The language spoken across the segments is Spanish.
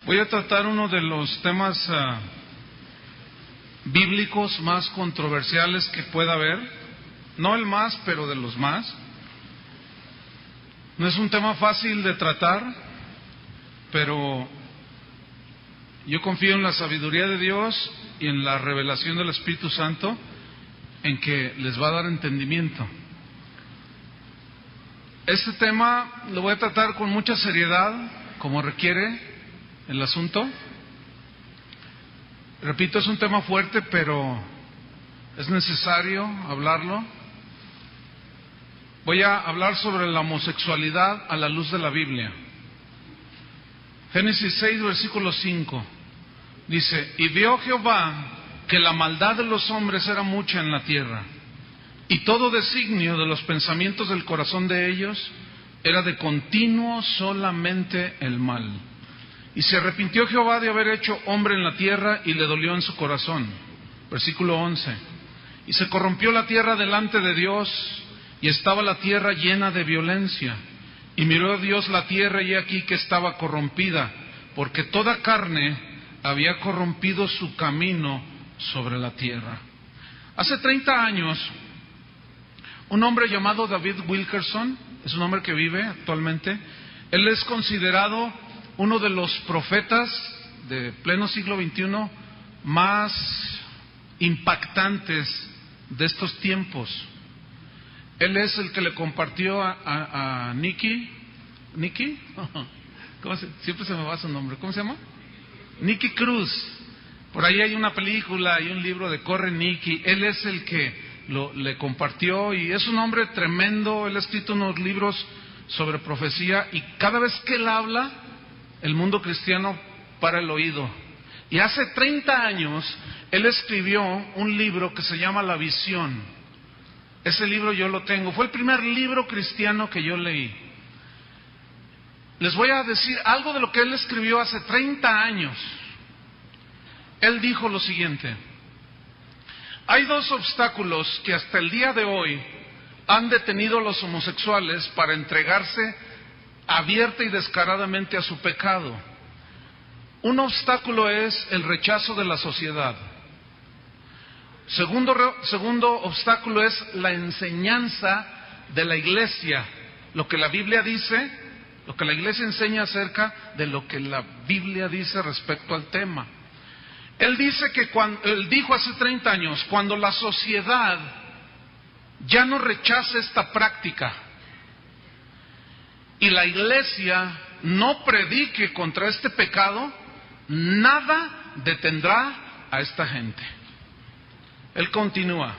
Voy a tratar uno de los temas bíblicos más controversiales que pueda haber. No el más, pero de los más. No es un tema fácil de tratar, pero yo confío en la sabiduría de Dios y en la revelación del Espíritu Santo, en que les va a dar entendimiento. Este tema lo voy a tratar con mucha seriedad, como requiere el asunto. Repito, es un tema fuerte, pero es necesario hablarlo. Voy a hablar sobre la homosexualidad a la luz de la Biblia. Génesis 6, versículo 5, dice: y vio Jehová que la maldad de los hombres era mucha en la tierra, y todo designio de los pensamientos del corazón de ellos era de continuo solamente el mal. Y se arrepintió Jehová de haber hecho hombre en la tierra, y le dolió en su corazón. Versículo 11. Y se corrompió la tierra delante de Dios, y estaba la tierra llena de violencia. Y miró Dios la tierra, y he aquí que estaba corrompida, porque toda carne había corrompido su camino sobre la tierra. Hace 30 años, un hombre llamado David Wilkerson, es un hombre que vive actualmente, él es considerado uno de los profetas de pleno siglo XXI más impactantes de estos tiempos. Él es el que le compartió a Nicky, siempre se me va su nombre, ¿cómo se llama? Nicky Cruz. Por ahí hay una película y un libro de Corre Nicky. Él es el que le compartió, y es un hombre tremendo. Él ha escrito unos libros sobre profecía, y cada vez que él habla, el mundo cristiano para el oído. Y hace 30 años él escribió un libro que se llama La Visión. Ese libro yo lo tengo, fue el primer libro cristiano que yo leí. Les voy a decir algo de lo que él escribió hace 30 años. Él dijo lo siguiente: hay dos obstáculos que hasta el día de hoy han detenido a los homosexuales para entregarse abierta y descaradamente a su pecado. Un obstáculo es el rechazo de la sociedad. Segundo obstáculo es la enseñanza de la iglesia. Lo que la Biblia dice, lo que la iglesia enseña acerca de lo que la Biblia dice respecto al tema. Él dice que él dijo hace 30 años, cuando la sociedad ya no rechace esta práctica y la iglesia no predique contra este pecado, nada detendrá a esta gente. Él continúa: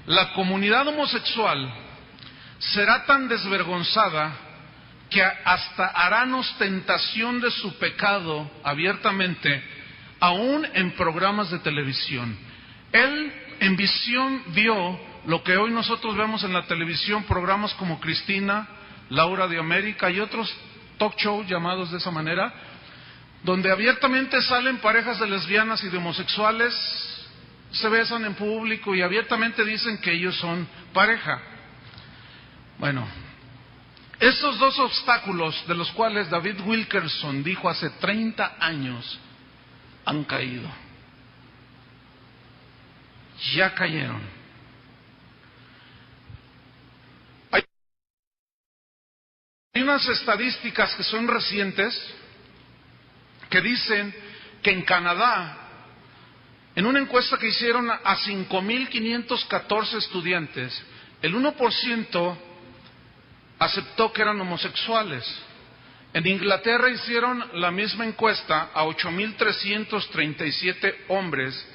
la comunidad homosexual será tan desvergonzada que hasta harán ostentación de su pecado abiertamente, aún en programas de televisión. Él en visión vio lo que hoy nosotros vemos en la televisión, programas como Cristina, Laura de América y otros talk shows llamados de esa manera, donde abiertamente salen parejas de lesbianas y de homosexuales, se besan en público y abiertamente dicen que ellos son pareja. Bueno, esos dos obstáculos de los cuales David Wilkerson dijo hace 30 años han caído. Ya cayeron. Hay unas estadísticas que son recientes que dicen que en Canadá, en una encuesta que hicieron a 5,514 estudiantes, el 1% aceptó que eran homosexuales. En Inglaterra hicieron la misma encuesta a 8,337 hombres,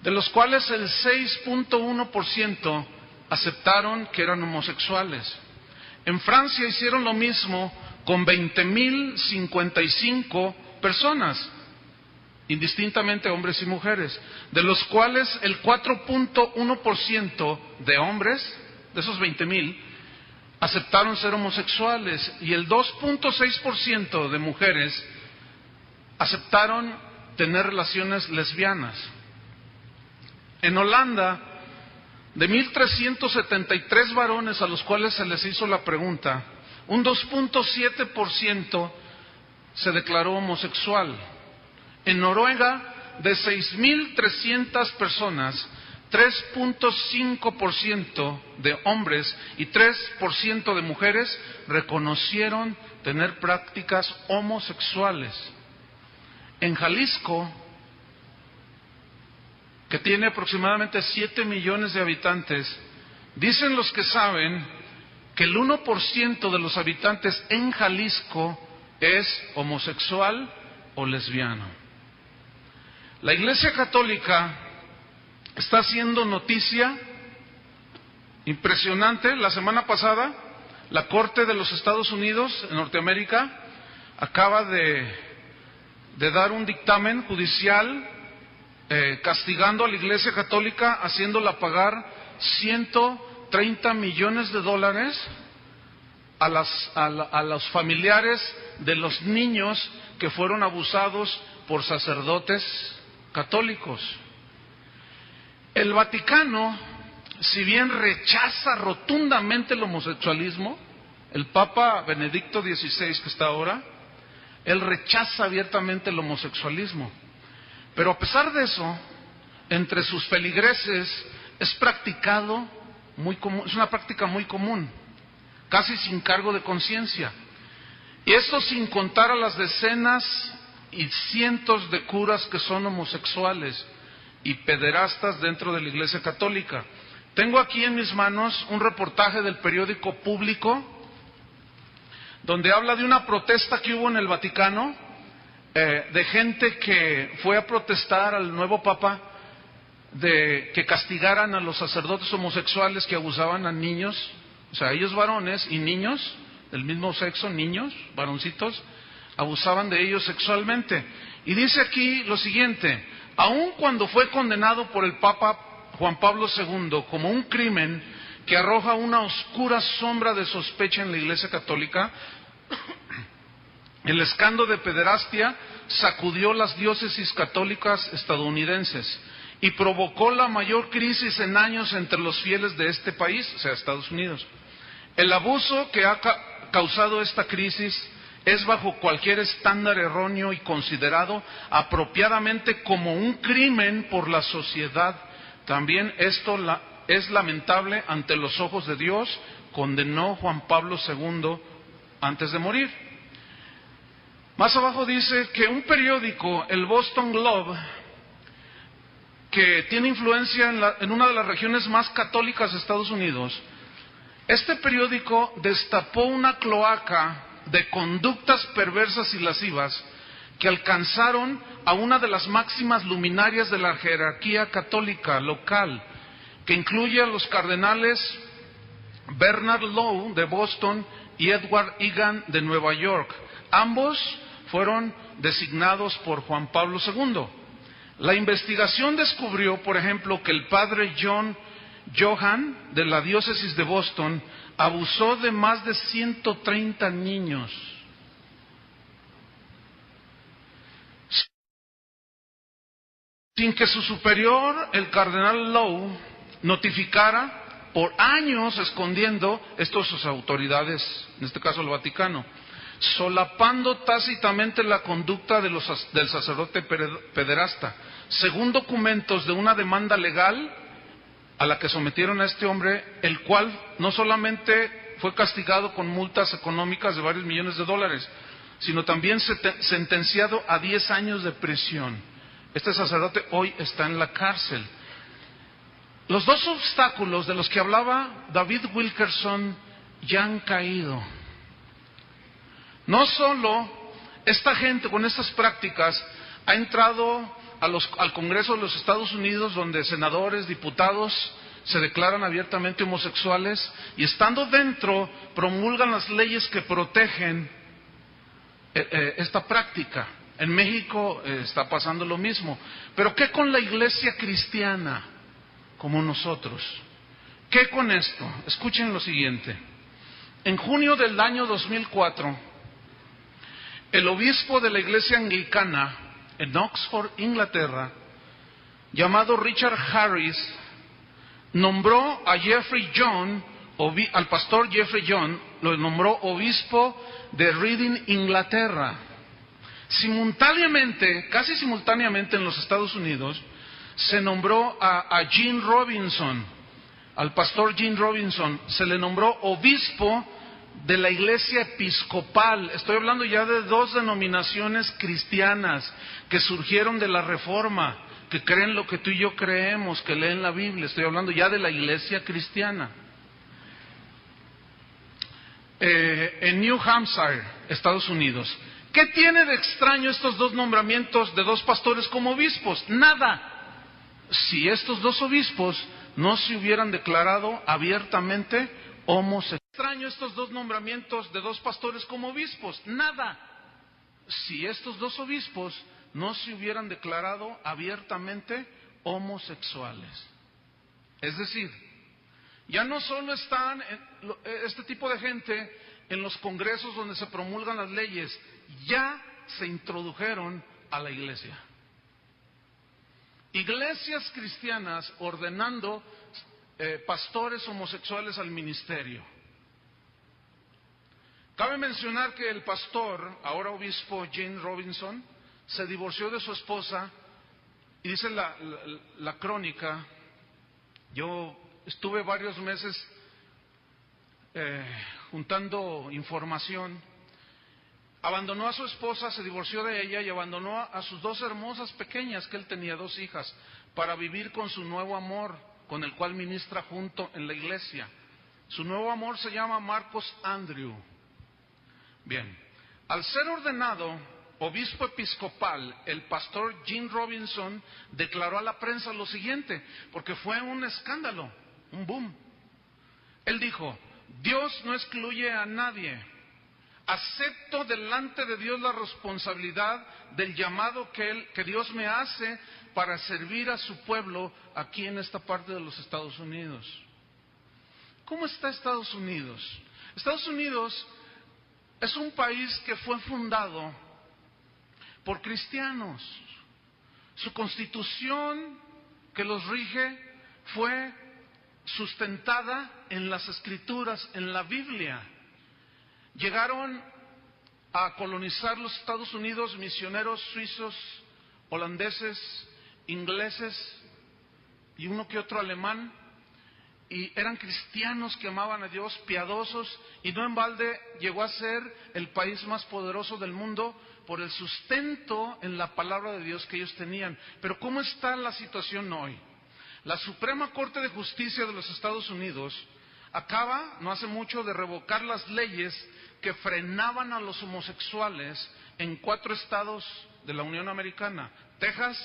de los cuales el 6,1% aceptaron que eran homosexuales. En Francia hicieron lo mismo con 20,055 personas, indistintamente hombres y mujeres, de los cuales el 4,1% de hombres, de esos 20,000, aceptaron ser homosexuales, y el 2,6% de mujeres aceptaron tener relaciones lesbianas. En Holanda, de 1,373 varones a los cuales se les hizo la pregunta, un 2,7% se declaró homosexual. En Noruega, de 6.300 personas, 3.5% de hombres y 3% de mujeres reconocieron tener prácticas homosexuales. En Jalisco, que tiene aproximadamente 7 millones de habitantes, dicen los que saben que el 1% de los habitantes en Jalisco es homosexual o lesbiano. La Iglesia Católica está haciendo noticia impresionante. La semana pasada, la Corte de los Estados Unidos, en Norteamérica, acaba de dar un dictamen judicial castigando a la Iglesia Católica, haciéndola pagar 130 millones de dólares a los familiares de los niños que fueron abusados por sacerdotes católicos. El Vaticano, si bien rechaza rotundamente el homosexualismo, el Papa Benedicto XVI, que está ahora, él rechaza abiertamente el homosexualismo. Pero a pesar de eso, entre sus feligreses es practicado muy común, es una práctica muy común, casi sin cargo de conciencia. Y esto sin contar a las decenas y cientos de curas que son homosexuales y pederastas dentro de la Iglesia Católica. Tengo aquí en mis manos un reportaje del periódico Público, donde habla de una protesta que hubo en el Vaticano, de gente que fue a protestar al nuevo Papa de que castigaran a los sacerdotes homosexuales que abusaban a niños, o sea, ellos varones y niños del mismo sexo, niños, varoncitos, abusaban de ellos sexualmente. Y dice aquí lo siguiente: aun cuando fue condenado por el Papa Juan Pablo II como un crimen que arroja una oscura sombra de sospecha en la Iglesia Católica, el escándalo de pederastia sacudió las diócesis católicas estadounidenses y provocó la mayor crisis en años entre los fieles de este país, o sea, Estados Unidos. El abuso que ha causado esta crisis es bajo cualquier estándar erróneo y considerado apropiadamente como un crimen por la sociedad. También esto es lamentable ante los ojos de Dios, condenó Juan Pablo II antes de morir. Más abajo dice que un periódico, el Boston Globe, que tiene influencia en una de las regiones más católicas de Estados Unidos, este periódico destapó una cloaca de conductas perversas y lascivas que alcanzaron a una de las máximas luminarias de la jerarquía católica local, que incluye a los cardenales Bernard Lowe de Boston y Edward Egan de Nueva York. Ambos fueron designados por Juan Pablo II. La investigación descubrió, por ejemplo, que el padre John Johan de la diócesis de Boston abusó de más de 130 niños. Sin que su superior, el cardenal Lowe, notificara, por años escondiendo esto a sus autoridades, en este caso el Vaticano, solapando tácitamente la conducta del sacerdote pederasta. Según documentos de una demanda legal a la que sometieron a este hombre, el cual no solamente fue castigado con multas económicas de varios millones de dólares, sino también sentenciado a 10 años de prisión. Este sacerdote hoy está en la cárcel. Los dos obstáculos de los que hablaba David Wilkerson ya han caído. No solo esta gente con estas prácticas ha entrado al Congreso de los Estados Unidos, donde senadores, diputados se declaran abiertamente homosexuales y estando dentro promulgan las leyes que protegen esta práctica. En México está pasando lo mismo. Pero ¿qué con la iglesia cristiana como nosotros? ¿Qué con esto? Escuchen lo siguiente. En junio del año 2004, el obispo de la iglesia anglicana en Oxford, Inglaterra, llamado Richard Harris, nombró a al pastor Jeffrey John, lo nombró obispo de Reading, Inglaterra. Simultáneamente, casi simultáneamente en los Estados Unidos, se nombró a Gene Robinson, al pastor Gene Robinson, se le nombró obispo de la iglesia episcopal. Estoy hablando ya de dos denominaciones cristianas que surgieron de la Reforma, que creen lo que tú y yo creemos, que leen la Biblia. Estoy hablando ya de la iglesia cristiana. En New Hampshire, Estados Unidos. ¿Qué tiene de extraño estos dos nombramientos de dos pastores como obispos? Nada. Si estos dos obispos no se hubieran declarado abiertamente homosexuales. Extraño estos dos nombramientos de dos pastores como obispos. Nada. Si estos dos obispos no se hubieran declarado abiertamente homosexuales. Es decir, ya no solo están este tipo de gente en los congresos donde se promulgan las leyes, ya se introdujeron a la iglesia. Iglesias cristianas ordenando pastores homosexuales al ministerio. Cabe mencionar que el pastor, ahora obispo Gene Robinson, se divorció de su esposa y dice la crónica, yo estuve varios meses juntando información, abandonó a su esposa, se divorció de ella y abandonó a sus dos hermosas pequeñas, que él tenía dos hijas, para vivir con su nuevo amor, con el cual ministra junto en la iglesia. Su nuevo amor se llama Marcos Andrew. Bien, al ser ordenado obispo episcopal, el pastor Gene Robinson declaró a la prensa lo siguiente, porque fue un escándalo, un boom. Él dijo: Dios no excluye a nadie. Acepto delante de Dios la responsabilidad del llamado que Dios me hace para servir a su pueblo aquí en esta parte de los Estados Unidos. ¿Cómo está Estados Unidos? Estados Unidos es un país que fue fundado por cristianos. Su constitución que los rige fue sustentada en las Escrituras, en la Biblia. Llegaron a colonizar los Estados Unidos misioneros suizos, holandeses, ingleses y uno que otro alemán, y eran cristianos que amaban a Dios, piadosos, y no en balde llegó a ser el país más poderoso del mundo por el sustento en la palabra de Dios que ellos tenían. Pero ¿cómo está la situación hoy? La Suprema Corte de Justicia de los Estados Unidos acaba, no hace mucho, de revocar las leyes que frenaban a los homosexuales en 4 estados de la Unión Americana: Texas,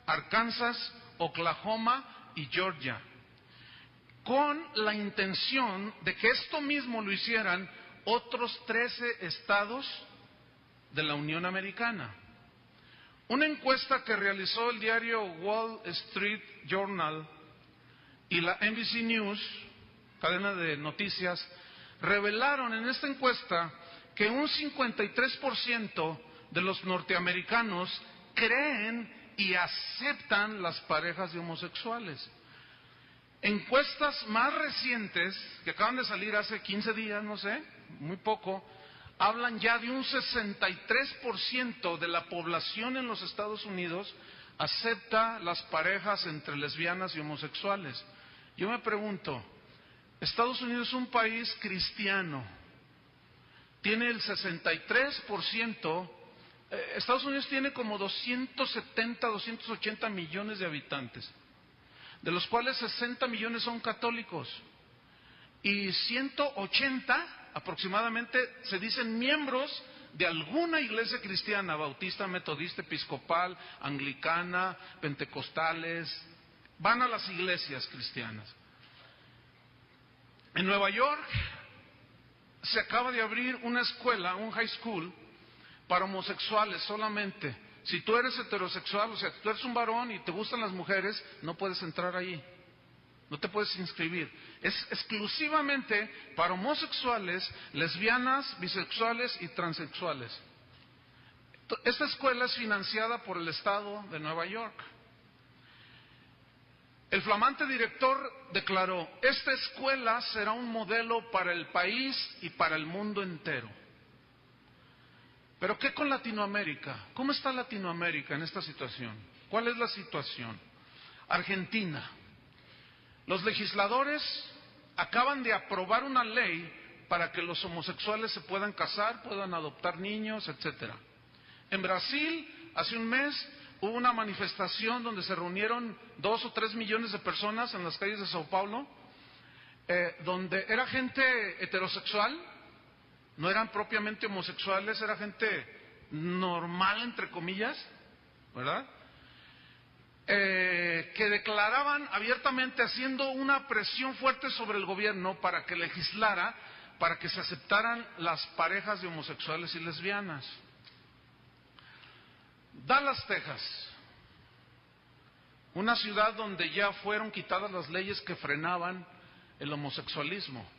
Arkansas, Oklahoma y Georgia, con la intención de que esto mismo lo hicieran otros 13 estados de la Unión Americana. Una encuesta que realizó el diario Wall Street Journal y la NBC News, cadena de noticias, revelaron en esta encuesta que un 53% de los norteamericanos creen y aceptan las parejas de homosexuales. Encuestas más recientes, que acaban de salir hace 15 días, no sé, muy poco, hablan ya de un 63% de la población en los Estados Unidos acepta las parejas entre lesbianas y homosexuales. Yo me pregunto, Estados Unidos es un país cristiano, tiene el 63%, Estados Unidos tiene como 270, 280 millones de habitantes, de los cuales 60 millones son católicos y 180 aproximadamente se dicen miembros de alguna iglesia cristiana: bautista, metodista, episcopal, anglicana, pentecostales, van a las iglesias cristianas. En Nueva York se acaba de abrir una escuela, un high school, para homosexuales solamente. Si tú eres heterosexual, o sea, tú eres un varón y te gustan las mujeres, no puedes entrar ahí, no te puedes inscribir. Es exclusivamente para homosexuales, lesbianas, bisexuales y transexuales. Esta escuela es financiada por el estado de Nueva York. El flamante director declaró: esta escuela será un modelo para el país y para el mundo entero. Pero ¿qué con Latinoamérica? ¿Cómo está Latinoamérica en esta situación? ¿Cuál es la situación? Argentina. Los legisladores acaban de aprobar una ley para que los homosexuales se puedan casar, puedan adoptar niños, etcétera. En Brasil, hace un mes, hubo una manifestación donde se reunieron 2 o 3 millones de personas en las calles de Sao Paulo, donde era gente heterosexual, no eran propiamente homosexuales, era gente normal, entre comillas, ¿verdad? Que declaraban abiertamente, haciendo una presión fuerte sobre el gobierno para que legislara, para que se aceptaran las parejas de homosexuales y lesbianas. Dallas, Texas, una ciudad donde ya fueron quitadas las leyes que frenaban el homosexualismo.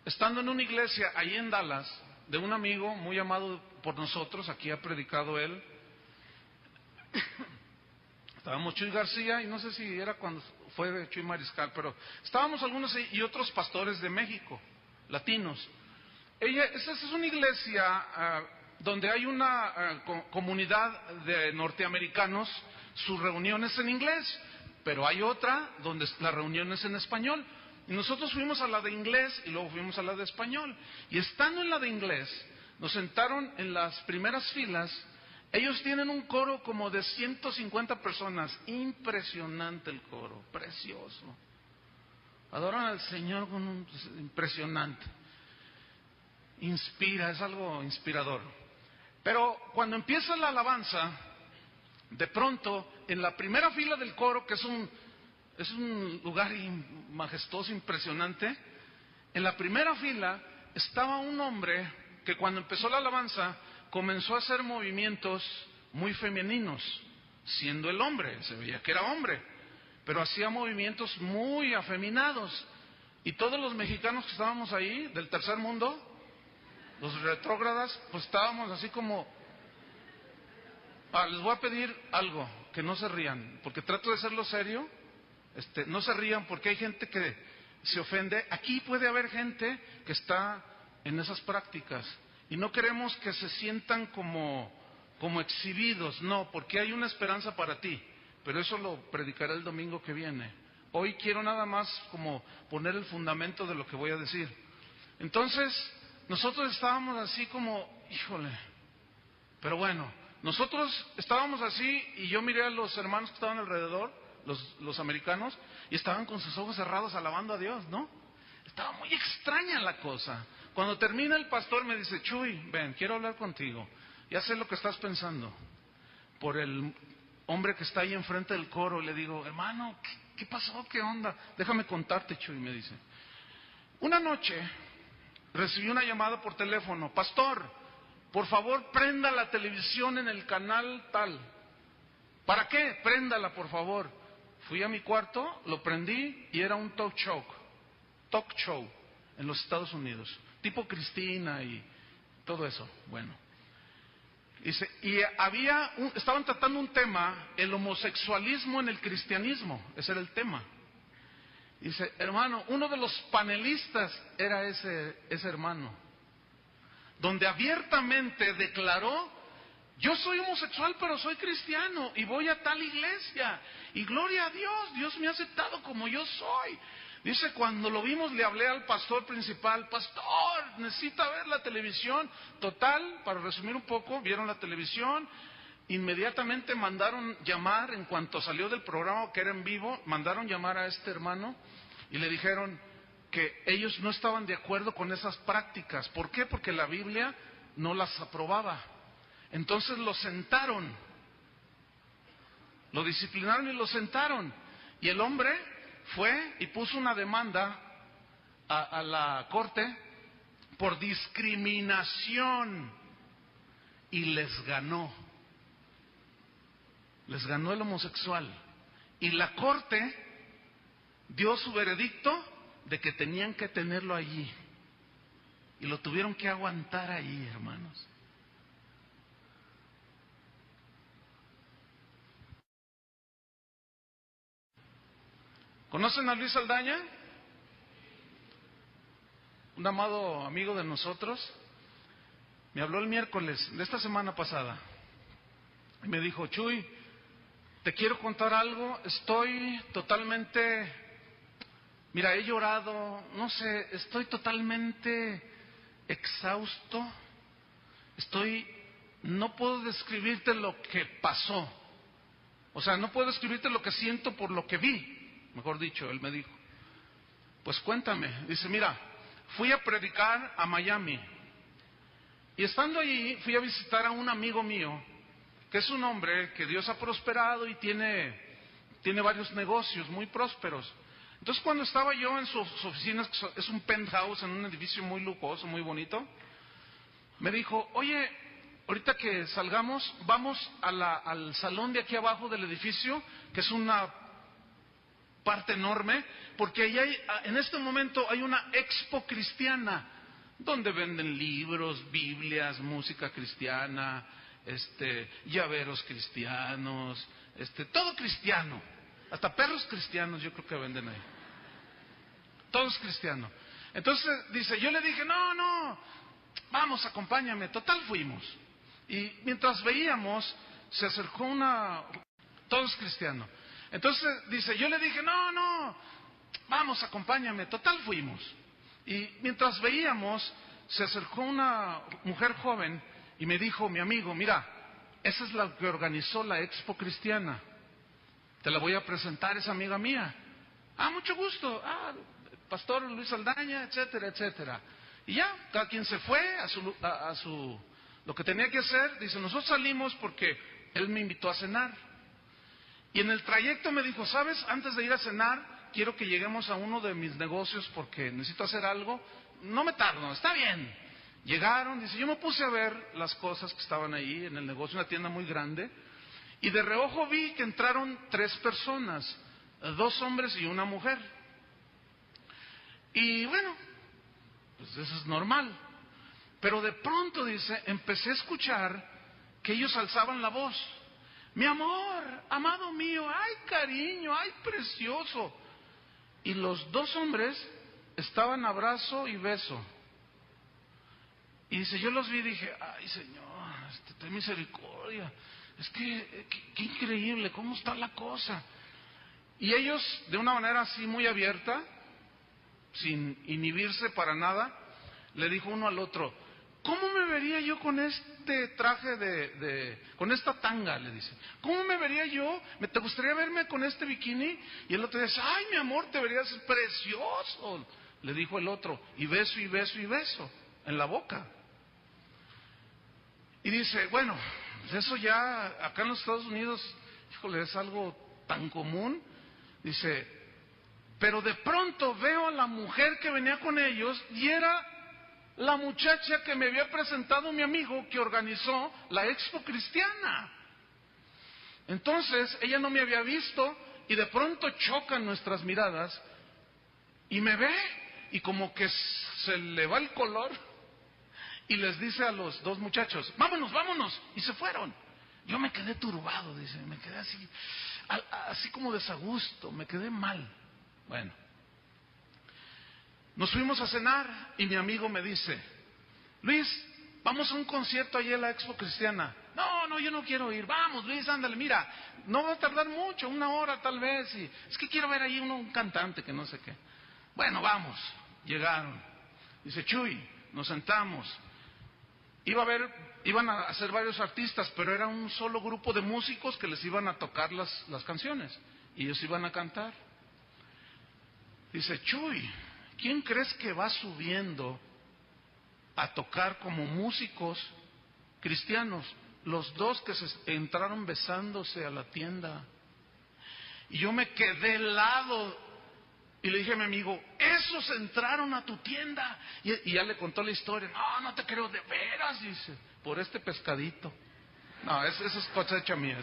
Estando en una iglesia ahí en Dallas, de un amigo muy amado por nosotros, aquí ha predicado él, estábamos Chuy García, y no sé si era cuando fue Chuy Mariscal, pero estábamos algunos y otros pastores de México, latinos. Esa es una iglesia donde hay una comunidad de norteamericanos, sus reuniones en inglés, pero hay otra donde las reuniones en español. Y nosotros fuimos a la de inglés y luego fuimos a la de español. Y estando en la de inglés, nos sentaron en las primeras filas. Ellos tienen un coro como de 150 personas. Impresionante el coro, precioso. Adoran al Señor con impresionante. Inspira, es algo inspirador. Pero cuando empieza la alabanza, de pronto, en la primera fila del coro, que es un lugar majestuoso, impresionante, en la primera fila estaba un hombre que cuando empezó la alabanza comenzó a hacer movimientos muy femeninos, siendo el hombre, se veía que era hombre, pero hacía movimientos muy afeminados. Y todos los mexicanos que estábamos ahí, del tercer mundo, los retrógradas, pues estábamos así como... les voy a pedir algo, que no se rían, porque trato de hacerlo serio. No se rían porque hay gente que se ofende. Aquí puede haber gente que está en esas prácticas y no queremos que se sientan como exhibidos, no, porque hay una esperanza para ti, pero eso lo predicaré el domingo que viene. Hoy quiero nada más como poner el fundamento de lo que voy a decir. Entonces, nosotros estábamos así como, híjole, pero bueno, nosotros estábamos así y yo miré a los hermanos que estaban alrededor, los americanos, y estaban con sus ojos cerrados alabando a Dios, ¿no? Estaba muy extraña la cosa. Cuando termina el pastor me dice, Chuy, ven, quiero hablar contigo. Ya sé lo que estás pensando. Por el hombre que está ahí enfrente del coro, le digo, hermano, ¿qué pasó? ¿Qué onda? Déjame contarte, Chuy, me dice. Una noche recibí una llamada por teléfono, pastor, por favor prenda la televisión en el canal tal. ¿Para qué? Préndala, por favor. Fui a mi cuarto, lo prendí y era un talk show en los Estados Unidos, tipo Cristina y todo eso. Bueno, dice, y estaban tratando un tema, el homosexualismo en el cristianismo, ese era el tema. Dice, hermano, uno de los panelistas era ese hermano, donde abiertamente declaró: yo soy homosexual, pero soy cristiano y voy a tal iglesia. Y gloria a Dios, Dios me ha aceptado como yo soy. Dice, cuando lo vimos le hablé al pastor principal, pastor, necesita ver la televisión. Total, para resumir un poco, vieron la televisión, inmediatamente mandaron llamar, en cuanto salió del programa que era en vivo, mandaron llamar a este hermano y le dijeron que ellos no estaban de acuerdo con esas prácticas. ¿Por qué? Porque la Biblia no las aprobaba. Entonces lo sentaron, lo disciplinaron y lo sentaron. Y el hombre fue y puso una demanda a la corte por discriminación y les ganó. Les ganó el homosexual. Y la corte dio su veredicto de que tenían que tenerlo allí. Y lo tuvieron que aguantar allí, hermanos. ¿Conocen a Luis Saldaña? Un amado amigo de nosotros. Me habló el miércoles de esta semana pasada y me dijo: Chuy, te quiero contar algo, estoy totalmente, mira, he llorado, no sé, estoy totalmente exhausto, no puedo describirte lo que pasó, o sea, no puedo describirte lo que siento por lo que vi, mejor dicho. Él me dijo: pues cuéntame. Dice: mira, fui a predicar a Miami y estando allí fui a visitar a un amigo mío, que es un hombre que Dios ha prosperado y tiene varios negocios muy prósperos. Entonces, cuando estaba yo en sus oficinas, que es un penthouse en un edificio muy lujoso, muy bonito, me dijo: oye, ahorita que salgamos, vamos al salón de aquí abajo del edificio, que es una parte enorme, porque ahí en este momento hay una expo cristiana, donde venden libros, Biblias, música cristiana, llaveros cristianos, todo cristiano, hasta perros cristianos yo creo que venden ahí, todo es cristiano. Entonces dice, yo le dije: no, vamos, acompáñame. Total, fuimos. Y mientras veíamos, se acercó todo es cristiano. Entonces dice, yo le dije: no, vamos, acompáñame. Total, fuimos. Y mientras veíamos, se acercó una mujer joven y me dijo: mi amigo, mira, esa es la que organizó la expo cristiana, te la voy a presentar, es amiga mía. Ah, mucho gusto. Ah, Pastor Luis Saldaña, etcétera, etcétera. Y ya, cada quien se fue a su lo que tenía que hacer. Dice, nosotros salimos porque él me invitó a cenar. Y en el trayecto me dijo: ¿sabes? Antes de ir a cenar, quiero que lleguemos a uno de mis negocios porque necesito hacer algo. No me tardo, está bien. Llegaron, dice, yo me puse a ver las cosas que estaban ahí en el negocio, una tienda muy grande, y de reojo vi que entraron 3 personas, 2 hombres y una mujer. Y bueno, pues eso es normal. Pero de pronto, dice, empecé a escuchar que ellos alzaban la voz: mi amor, amado mío, ay cariño, ay precioso. Y los 2 hombres estaban abrazo y beso. Y dice, yo los vi y dije: ay Señor, ten misericordia. Es que, qué increíble, cómo está la cosa. Y ellos, de una manera así muy abierta, sin inhibirse para nada, le dijo uno al otro: ¿cómo me vería yo con este traje con esta tanga? Le dice. ¿Cómo me vería yo? ¿Te gustaría verme con este bikini? Y el otro dice: ay, mi amor, te verías precioso. Le dijo el otro, y beso, y beso, y beso, en la boca. Y dice, bueno, pues eso ya acá en los Estados Unidos, híjole, es algo tan común. Dice, pero de pronto veo a la mujer que venía con ellos y era la muchacha que me había presentado mi amigo que organizó la expo cristiana. Entonces ella no me había visto y de pronto chocan nuestras miradas y me ve y como que se le va el color y les dice a los 2 muchachos: vámonos, vámonos. Y se fueron. Yo me quedé turbado, dice, me quedé así como desagusto, me quedé mal. Bueno, nos fuimos a cenar y mi amigo me dice: Luis, vamos a un concierto allí en la expo cristiana. No, yo no quiero ir. Vamos, Luis, ándale, mira, no va a tardar mucho, 1 hora tal vez. Y es que quiero ver ahí un cantante que no sé qué. Bueno, vamos. Llegaron. Dice, Chuy, nos sentamos. Iban a hacer varios artistas, pero era un solo grupo de músicos que les iban a tocar las canciones. Y ellos iban a cantar. Dice, Chuy, ¿quién crees que va subiendo a tocar como músicos cristianos? Los 2 que se entraron besándose a la tienda. Y yo me quedé helado. Y le dije a mi amigo, esos entraron a tu tienda. Y ya le contó la historia. No te creo, de veras, dice, por este pescadito. No, eso es cosecha mía,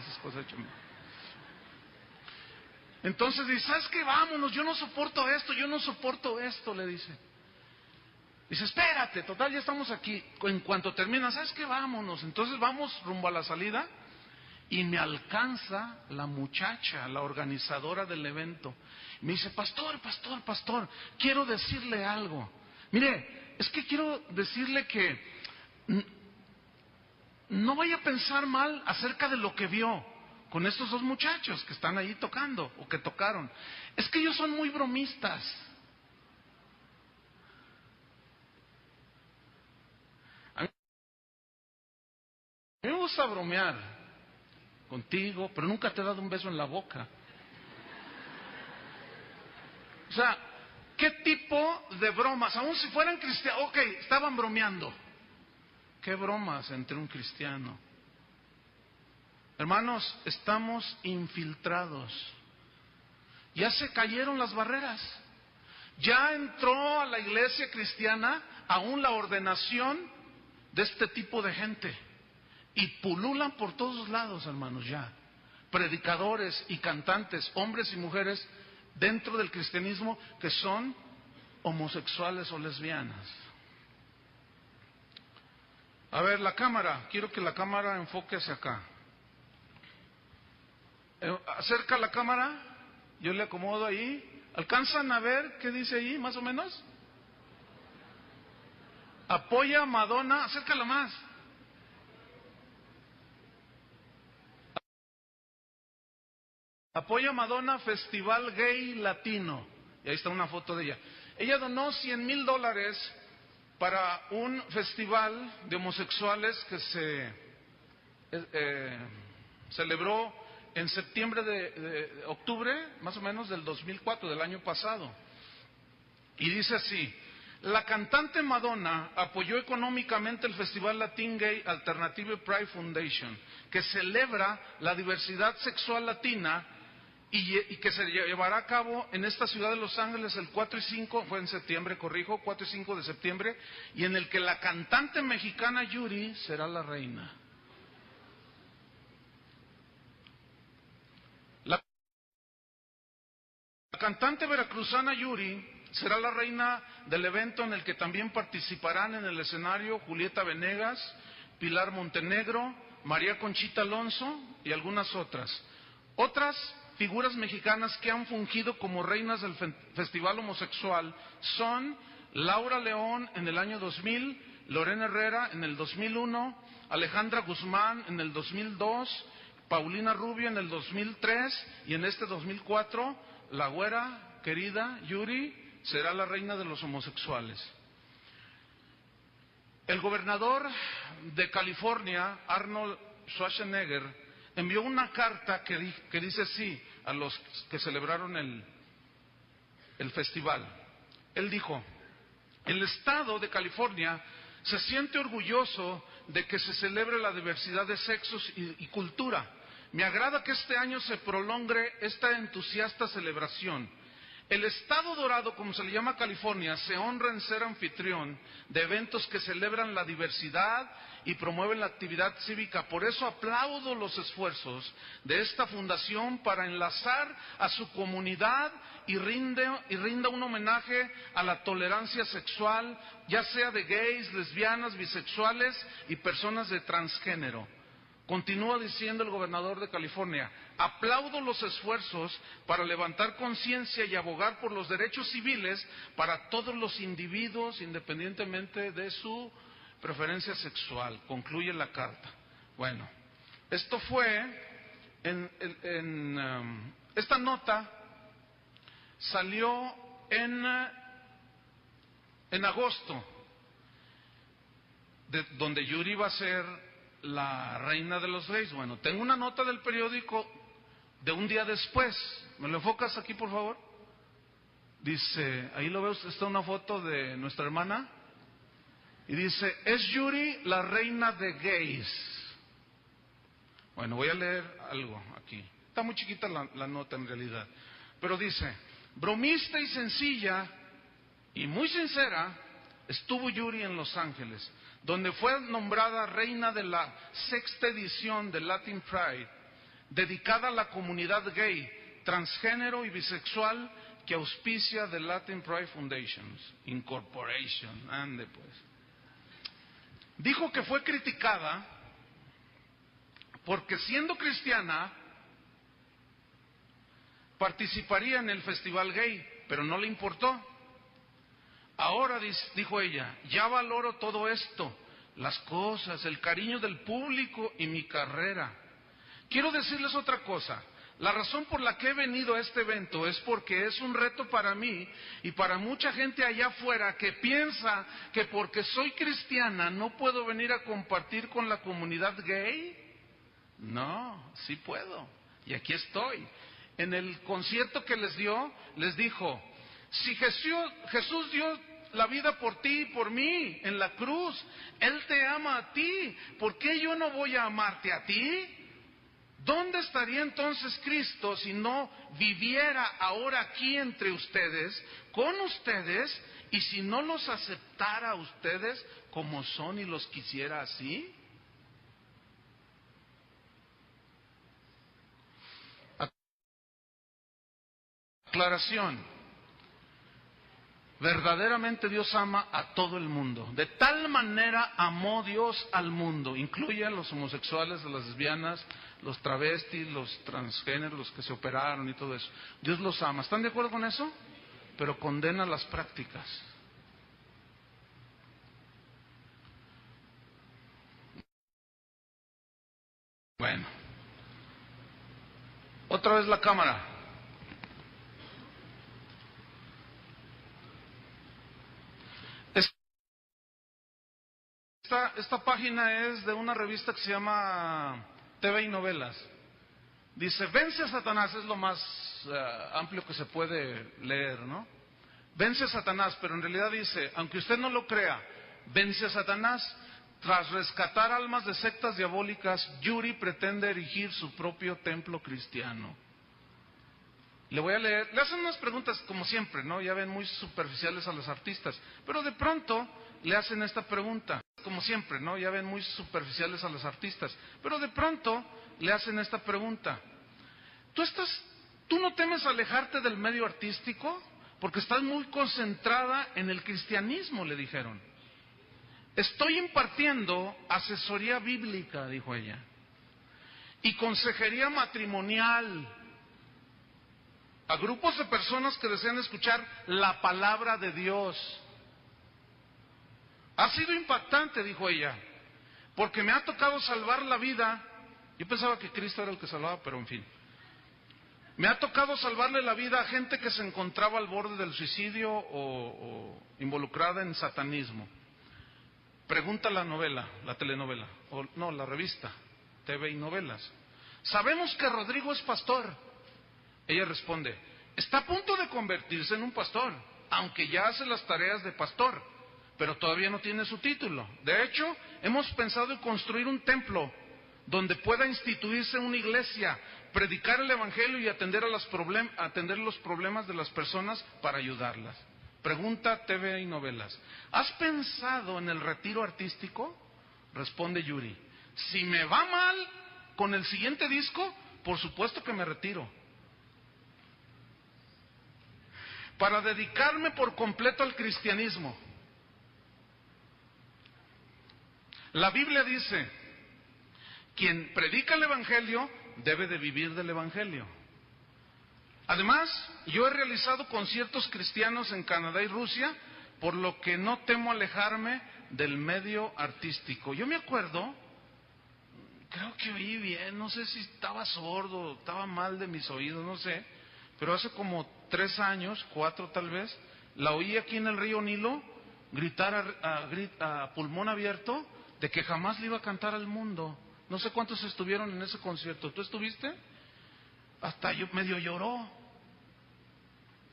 Entonces dice, ¿sabes qué? Vámonos, yo no soporto esto, le dice. Dice, espérate, total, ya estamos aquí. En cuanto termina, ¿sabes qué? Vámonos. Entonces vamos rumbo a la salida y me alcanza la muchacha, la organizadora del evento. Me dice, pastor, quiero decirle algo. Mire, es que quiero decirle que no vaya a pensar mal acerca de lo que vio con estos dos muchachos que están ahí tocando o que tocaron. Es que ellos son muy bromistas. A mí me gusta bromear contigo, pero nunca te he dado un beso en la boca. O sea, ¿qué tipo de bromas? Aun si fueran cristianos, ok, estaban bromeando. ¿Qué bromas entre un cristiano? Hermanos, estamos infiltrados. Ya se cayeron las barreras. Ya entró a la iglesia cristiana aún la ordenación de este tipo de gente. Y pululan por todos lados, hermanos, ya. Predicadores y cantantes, hombres y mujeres, dentro del cristianismo que son homosexuales o lesbianas. A ver, la cámara, quiero que la cámara enfoque hacia acá. Acerca la cámara, yo le acomodo ahí. ¿Alcanzan a ver qué dice ahí, más o menos? Apoya a Madonna, acércala más. Apoya a Madonna Festival Gay Latino. Y ahí está una foto de ella. Ella donó $100,000 para un festival de homosexuales que se celebró en septiembre de octubre, más o menos del 2004, del año pasado. Y dice así: la cantante Madonna apoyó económicamente el Festival Latin Gay Alternative Pride Foundation, que celebra la diversidad sexual latina y que se llevará a cabo en esta ciudad de Los Ángeles el 4 y 5, fue en septiembre, 4 y 5 de septiembre, y en el que la cantante mexicana Yuri será la reina. La cantante veracruzana Yuri será la reina del evento, en el que también participarán en el escenario Julieta Venegas, Pilar Montenegro, María Conchita Alonso y algunas otras. Otras figuras mexicanas que han fungido como reinas del Festival Homosexual son Laura León en el año 2000, Lorena Herrera en el 2001, Alejandra Guzmán en el 2002, Paulina Rubio en el 2003 y en este 2004, la güera querida Yuri será la reina de los homosexuales. El gobernador de California, Arnold Schwarzenegger, envió una carta que dice así a los que celebraron el festival. Él dijo: el estado de California se siente orgulloso de que se celebre la diversidad de sexos y cultura. Me agrada que este año se prolongue esta entusiasta celebración. El Estado Dorado, como se le llama a California, se honra en ser anfitrión de eventos que celebran la diversidad y promueven la actividad cívica. Por eso aplaudo los esfuerzos de esta fundación para enlazar a su comunidad y rinda un homenaje a la tolerancia sexual, ya sea de gays, lesbianas, bisexuales y personas de transgénero. Continúa diciendo el gobernador de California: aplaudo los esfuerzos para levantar conciencia y abogar por los derechos civiles para todos los individuos, independientemente de su preferencia sexual. Concluye la carta. Bueno, esto fue esta nota salió en agosto, donde Yuri va a ser la reina de los gays. Bueno, tengo una nota del periódico de un día después. ¿Me lo enfocas aquí, por favor? Dice, ahí lo veo, está una foto de nuestra hermana. Y dice: ¿es Yuri la reina de gays? Bueno, voy a leer algo aquí. Está muy chiquita la nota en realidad. Pero dice: bromista y sencilla y muy sincera estuvo Yuri en Los Ángeles, donde fue nombrada reina de la 6ª edición de Latin Pride, dedicada a la comunidad gay, transgénero y bisexual, que auspicia The Latin Pride Foundations Incorporation. Ande pues. Dijo que fue criticada porque, siendo cristiana, participaría en el festival gay, pero no le importó. Ahora, dijo ella, ya valoro todo esto. las cosas, el cariño del público y mi carrera. Quiero decirles otra cosa. La razón por la que he venido a este evento es porque es un reto para mí y para mucha gente allá afuera que piensa que porque soy cristiana no puedo venir a compartir con la comunidad gay. No, sí puedo. Y aquí estoy. En el concierto que les dio, les dijo, si Jesús dio la vida por ti y por mí en la cruz, Él te ama a ti, ¿por qué yo no voy a amarte a ti? ¿Dónde estaría entonces Cristo si no viviera ahora aquí entre ustedes, con ustedes, y si no los aceptara a ustedes como son y los quisiera así? Aclaración. Verdaderamente Dios ama a todo el mundo. De tal manera amó Dios al mundo. Incluye a los homosexuales, a las lesbianas, los travestis, los transgéneros, los que se operaron y todo eso. Dios los ama. ¿Están de acuerdo con eso? Pero condena las prácticas. Bueno. Otra vez la cámara. Esta página es de una revista que se llama TV y Novelas. Dice, vence a Satanás, es lo más amplio que se puede leer, ¿no? Vence a Satanás, pero en realidad dice, aunque usted no lo crea, vence a Satanás. Tras rescatar almas de sectas diabólicas, Yuri pretende erigir su propio templo cristiano. Le voy a leer, le hacen unas preguntas como siempre, ¿no? Ya ven, muy superficiales a los artistas, pero de pronto le hacen esta pregunta, como siempre, ¿no? Ya ven, muy superficiales a los artistas, pero de pronto le hacen esta pregunta. ¿Tú no temes alejarte del medio artístico? Porque estás muy concentrada en el cristianismo, le dijeron. Estoy impartiendo asesoría bíblica, dijo ella, y consejería matrimonial a grupos de personas que desean escuchar la palabra de Dios. Ha sido impactante, dijo ella, porque me ha tocado salvar la vida. Yo pensaba que Cristo era el que salvaba, pero en fin. Me ha tocado salvarle la vida a gente que se encontraba al borde del suicidio o involucrada en satanismo. Pregunta la novela, la telenovela, o no, la revista, TV y Novelas. Sabemos que Rodrigo es pastor. Ella responde, está a punto de convertirse en un pastor, aunque ya hace las tareas de pastor, pero todavía no tiene su título. De hecho, hemos pensado en construir un templo donde pueda instituirse una iglesia, predicar el evangelio y atender los problemas de las personas para ayudarlas. Pregunta TV y Novelas, ¿has pensado en el retiro artístico? Responde Yuri, si me va mal con el siguiente disco, por supuesto que me retiro. Para dedicarme por completo al cristianismo. La Biblia dice, quien predica el evangelio debe de vivir del evangelio. Además, yo he realizado conciertos cristianos en Canadá y Rusia, por lo que no temo alejarme del medio artístico. Yo me acuerdo, creo que oí bien, no sé si estaba sordo, estaba mal de mis oídos, no sé, pero hace como 3 años, 4 tal vez, la oí aquí en el río Nilo gritar a pulmón abierto de que jamás le iba a cantar al mundo. No sé cuántos estuvieron en ese concierto. ¿Tú estuviste? Hasta yo medio lloró.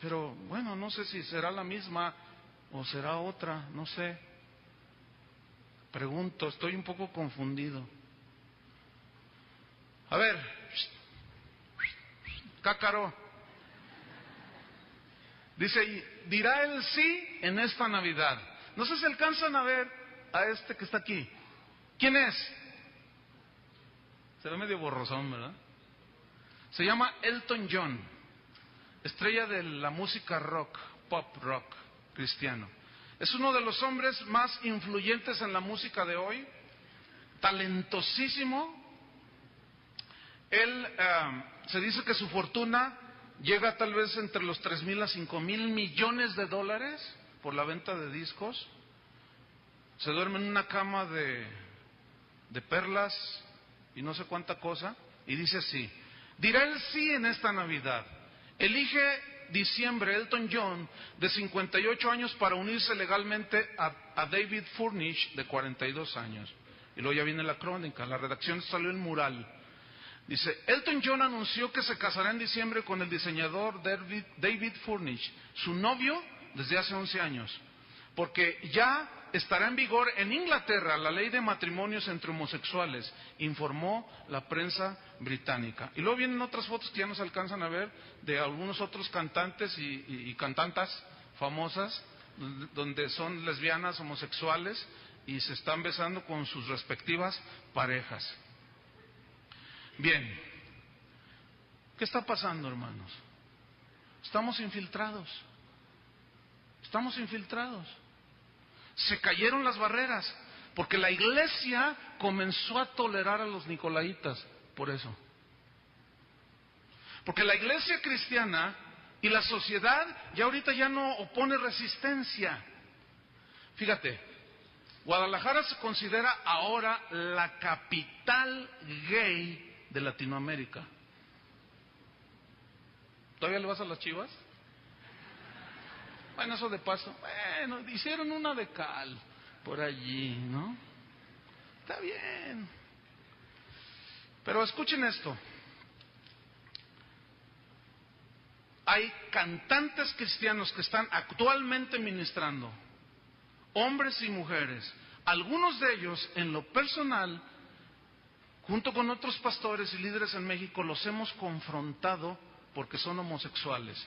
Pero bueno, no sé si será la misma o será otra, no sé. Pregunto, estoy un poco confundido. A ver, cácaro. Dice, dirá él sí en esta Navidad. No sé si alcanzan a ver a este que está aquí. ¿Quién es? Se ve medio borrosón, ¿verdad? Se llama Elton John, estrella de la música rock, pop rock cristiano. Es uno de los hombres más influyentes en la música de hoy, talentosísimo. Él se dice que su fortuna llega tal vez entre los 3,000 a 5,000 millones de dólares por la venta de discos. se duerme en una cama de perlas y no sé cuánta cosa, y dice así: dirá el sí en esta Navidad. Elige diciembre Elton John, de 58 años, para unirse legalmente a David Furnish, de 42 años. Y luego ya viene la crónica, la redacción salió en mural. Dice: Elton John anunció que se casará en diciembre con el diseñador David Furnish, su novio desde hace 11 años, porque ya estará en vigor en Inglaterra la ley de matrimonios entre homosexuales, informó la prensa británica. Y luego vienen otras fotos que ya no se alcanzan a ver, de algunos otros cantantes y cantantas famosas, donde son lesbianas, homosexuales, y se están besando con sus respectivas parejas. Bien, ¿qué está pasando, hermanos? Estamos infiltrados. Estamos infiltrados. Se cayeron las barreras, porque la iglesia comenzó a tolerar a los nicolaitas, por eso. Porque la iglesia cristiana y la sociedad ya ahorita ya no opone resistencia. Fíjate, Guadalajara se considera ahora la capital gay de Latinoamérica. ¿Todavía le vas a las Chivas? Bueno, eso de paso. Bueno, hicieron una de cal por allí, ¿no? Está bien. Pero escuchen esto. Hay cantantes cristianos que están actualmente ministrando, hombres y mujeres. Algunos de ellos, en lo personal, junto con otros pastores y líderes en México, los hemos confrontado porque son homosexuales.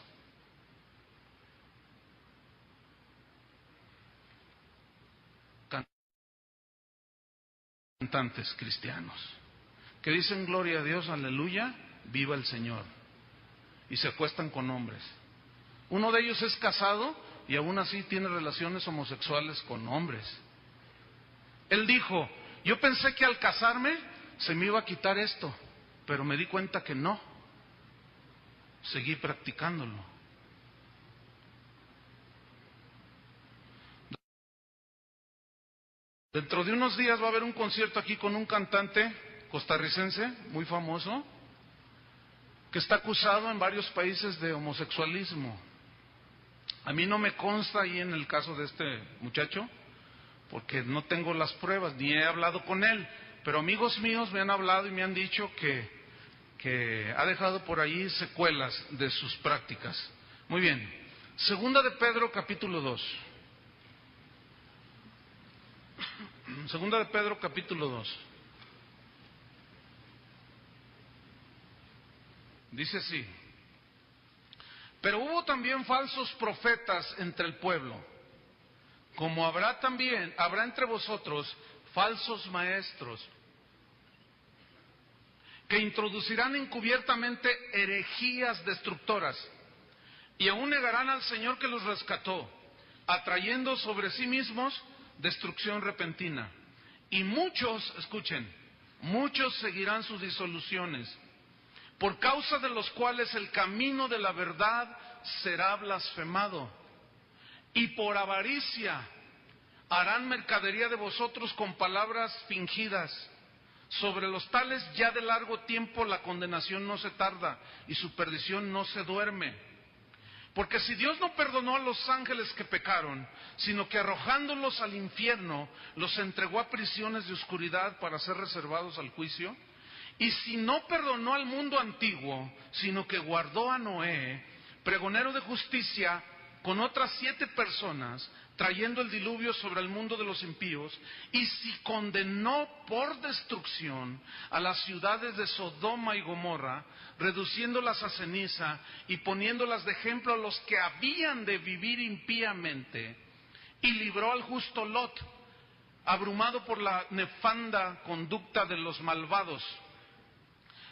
Cantantes cristianos que dicen gloria a Dios, aleluya, viva el Señor, y se acuestan con hombres. Uno de ellos es casado y aún así tiene relaciones homosexuales con hombres. Él dijo: yo pensé que al casarme se me iba a quitar esto, pero me di cuenta que no. Seguí practicándolo. Dentro de unos días va a haber un concierto aquí con un cantante costarricense muy famoso que está acusado en varios países de homosexualismo. A mí no me consta ahí en el caso de este muchacho, porque no tengo las pruebas, ni he hablado con él, pero amigos míos me han hablado y me han dicho que ha dejado por ahí secuelas de sus prácticas. Muy bien, Segunda de Pedro capítulo 2. Segunda de Pedro capítulo 2. Dice así: pero hubo también falsos profetas entre el pueblo, como habrá entre vosotros falsos maestros, que introducirán encubiertamente herejías destructoras, y aún negarán al Señor que los rescató, atrayendo sobre sí mismos destrucción repentina. Y muchos, escuchen, muchos seguirán sus disoluciones, por causa de los cuales el camino de la verdad será blasfemado. Y por avaricia harán mercadería de vosotros con palabras fingidas. Sobre los tales ya de largo tiempo la condenación no se tarda y su perdición no se duerme. Porque si Dios no perdonó a los ángeles que pecaron, sino que arrojándolos al infierno, los entregó a prisiones de oscuridad para ser reservados al juicio, y si no perdonó al mundo antiguo, sino que guardó a Noé, pregonero de justicia, con otras 7 personas, trayendo el diluvio sobre el mundo de los impíos, y si condenó por destrucción a las ciudades de Sodoma y Gomorra, reduciéndolas a ceniza y poniéndolas de ejemplo a los que habían de vivir impíamente, y libró al justo Lot, abrumado por la nefanda conducta de los malvados.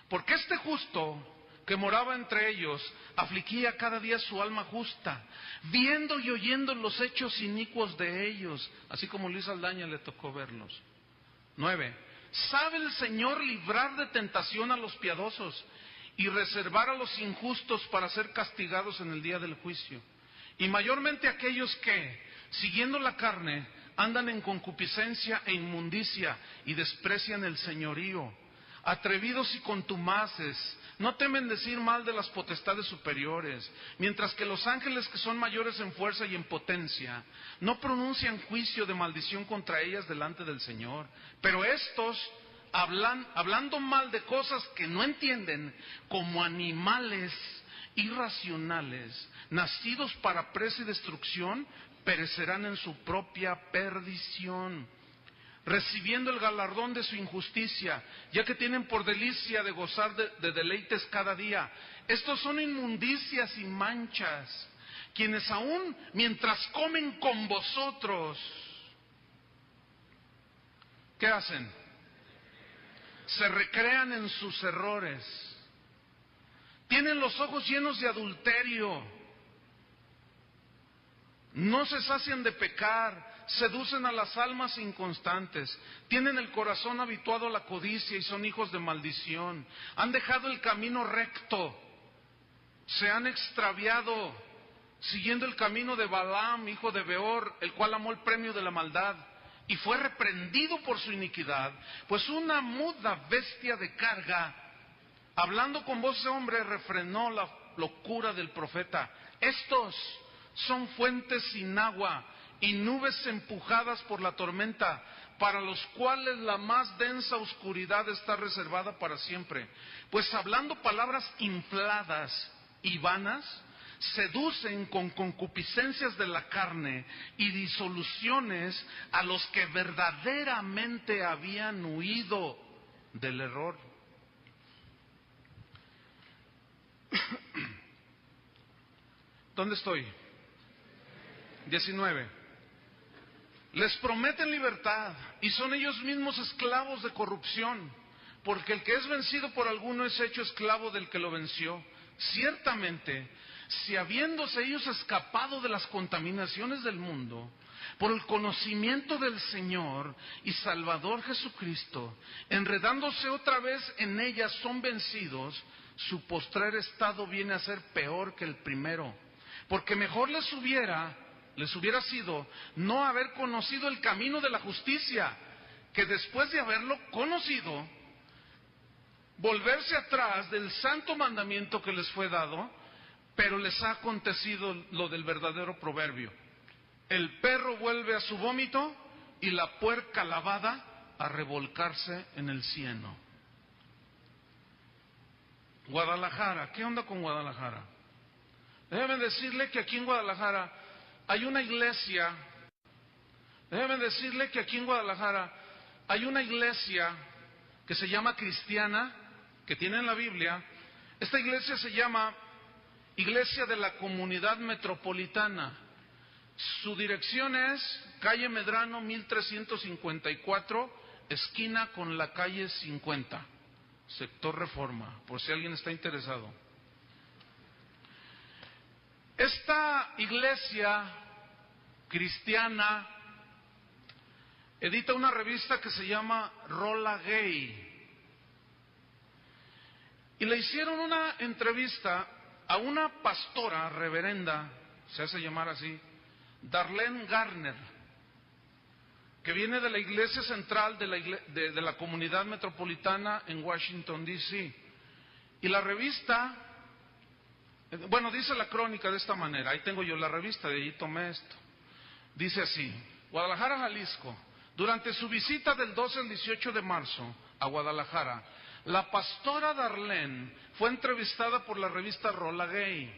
Porque este justo que moraba entre ellos afligía cada día su alma justa, viendo y oyendo los hechos inicuos de ellos, así como Luis Aldaña le tocó verlos. 9. ¿Sabe el Señor librar de tentación a los piadosos y reservar a los injustos para ser castigados en el día del juicio? Y mayormente aquellos que, siguiendo la carne, andan en concupiscencia e inmundicia y desprecian el señorío. Atrevidos y contumaces, no temen decir mal de las potestades superiores, mientras que los ángeles que son mayores en fuerza y en potencia, no pronuncian juicio de maldición contra ellas delante del Señor. Pero estos, hablando mal de cosas que no entienden, como animales irracionales, nacidos para presa y destrucción, perecerán en su propia perdición, recibiendo el galardón de su injusticia, ya que tienen por delicia de gozar de deleites cada día. Estos son inmundicias y manchas, quienes aún mientras comen con vosotros, ¿qué hacen? Se recrean en sus errores. Tienen los ojos llenos de adulterio, no se sacian de pecar, seducen a las almas inconstantes, tienen el corazón habituado a la codicia y son hijos de maldición. Han dejado el camino recto, se han extraviado, siguiendo el camino de Balaam, hijo de Beor, el cual amó el premio de la maldad y fue reprendido por su iniquidad, pues una muda bestia de carga, hablando con voz de hombre, refrenó la locura del profeta. Estos son fuentes sin agua y nubes empujadas por la tormenta, para los cuales la más densa oscuridad está reservada para siempre. Pues hablando palabras infladas y vanas, seducen con concupiscencias de la carne y disoluciones a los que verdaderamente habían huido del error. ¿Dónde estoy? 19. Les prometen libertad y son ellos mismos esclavos de corrupción, porque el que es vencido por alguno es hecho esclavo del que lo venció. Ciertamente, si habiéndose ellos escapado de las contaminaciones del mundo, por el conocimiento del Señor y Salvador Jesucristo, enredándose otra vez en ellas son vencidos, su postrer estado viene a ser peor que el primero, porque mejor les hubiera sido no haber conocido el camino de la justicia, que después de haberlo conocido, volverse atrás del santo mandamiento que les fue dado. Pero les ha acontecido lo del verdadero proverbio: el perro vuelve a su vómito y la puerca lavada a revolcarse en el cieno. Guadalajara, ¿qué onda con Guadalajara? Déjeme decirle que aquí en Guadalajara hay una iglesia. Déjeme decirle que aquí en Guadalajara hay una iglesia que se llama cristiana, que tiene en la Biblia. Esta iglesia se llama Iglesia de la Comunidad Metropolitana. Su dirección es calle Medrano 1354, esquina con la calle 50, sector Reforma, por si alguien está interesado. Esta iglesia cristiana edita una revista que se llama Rola Gay, y le hicieron una entrevista a una pastora reverenda, se hace llamar así, Darlene Garner, que viene de la iglesia central de la comunidad metropolitana en Washington, D.C. Y la revista, bueno, dice la crónica de esta manera, ahí tengo yo la revista, de ahí tomé esto. Dice así: Guadalajara, Jalisco. Durante su visita del 12 al 18 de marzo a Guadalajara, la pastora Darlene fue entrevistada por la revista Rola Gay.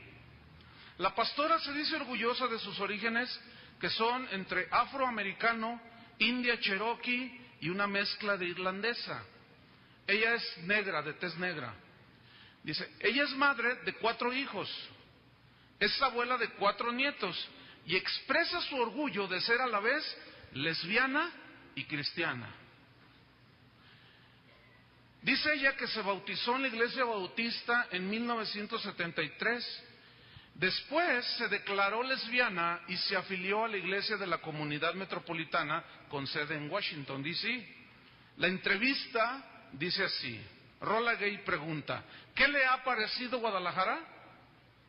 La pastora se dice orgullosa de sus orígenes, que son entre afroamericano, india cherokee y una mezcla de irlandesa. Ella es negra, de tez negra. Dice, ella es madre de 4 hijos, es abuela de 4 nietos y expresa su orgullo de ser a la vez lesbiana y cristiana. Dice ella que se bautizó en la iglesia bautista en 1973. Después se declaró lesbiana y se afilió a la iglesia de la comunidad metropolitana con sede en Washington, D.C. La entrevista dice así: Rola Gay pregunta, ¿qué le ha parecido Guadalajara?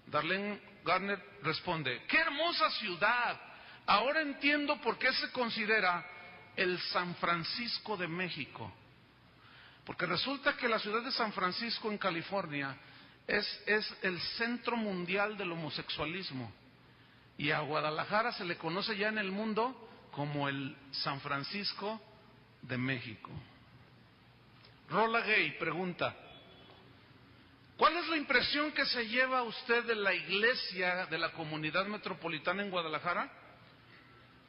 Darlene Garner responde, ¡qué hermosa ciudad! Ahora entiendo por qué se considera el San Francisco de México. Porque resulta que la ciudad de San Francisco en California es el centro mundial del homosexualismo. Y a Guadalajara se le conoce ya en el mundo como el San Francisco de México. Rola Gay pregunta: ¿cuál es la impresión que se lleva usted de la iglesia de la comunidad metropolitana en Guadalajara?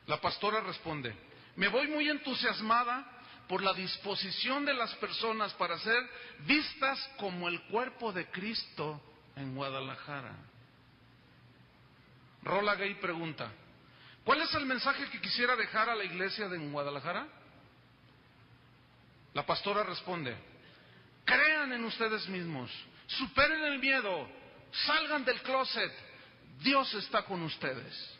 La pastora responde: me voy muy entusiasmada por la disposición de las personas para ser vistas como el cuerpo de Cristo en Guadalajara. Rola Gay pregunta: ¿cuál es el mensaje que quisiera dejar a la iglesia de Guadalajara? La pastora responde: crean en ustedes mismos, superen el miedo, salgan del closet, Dios está con ustedes.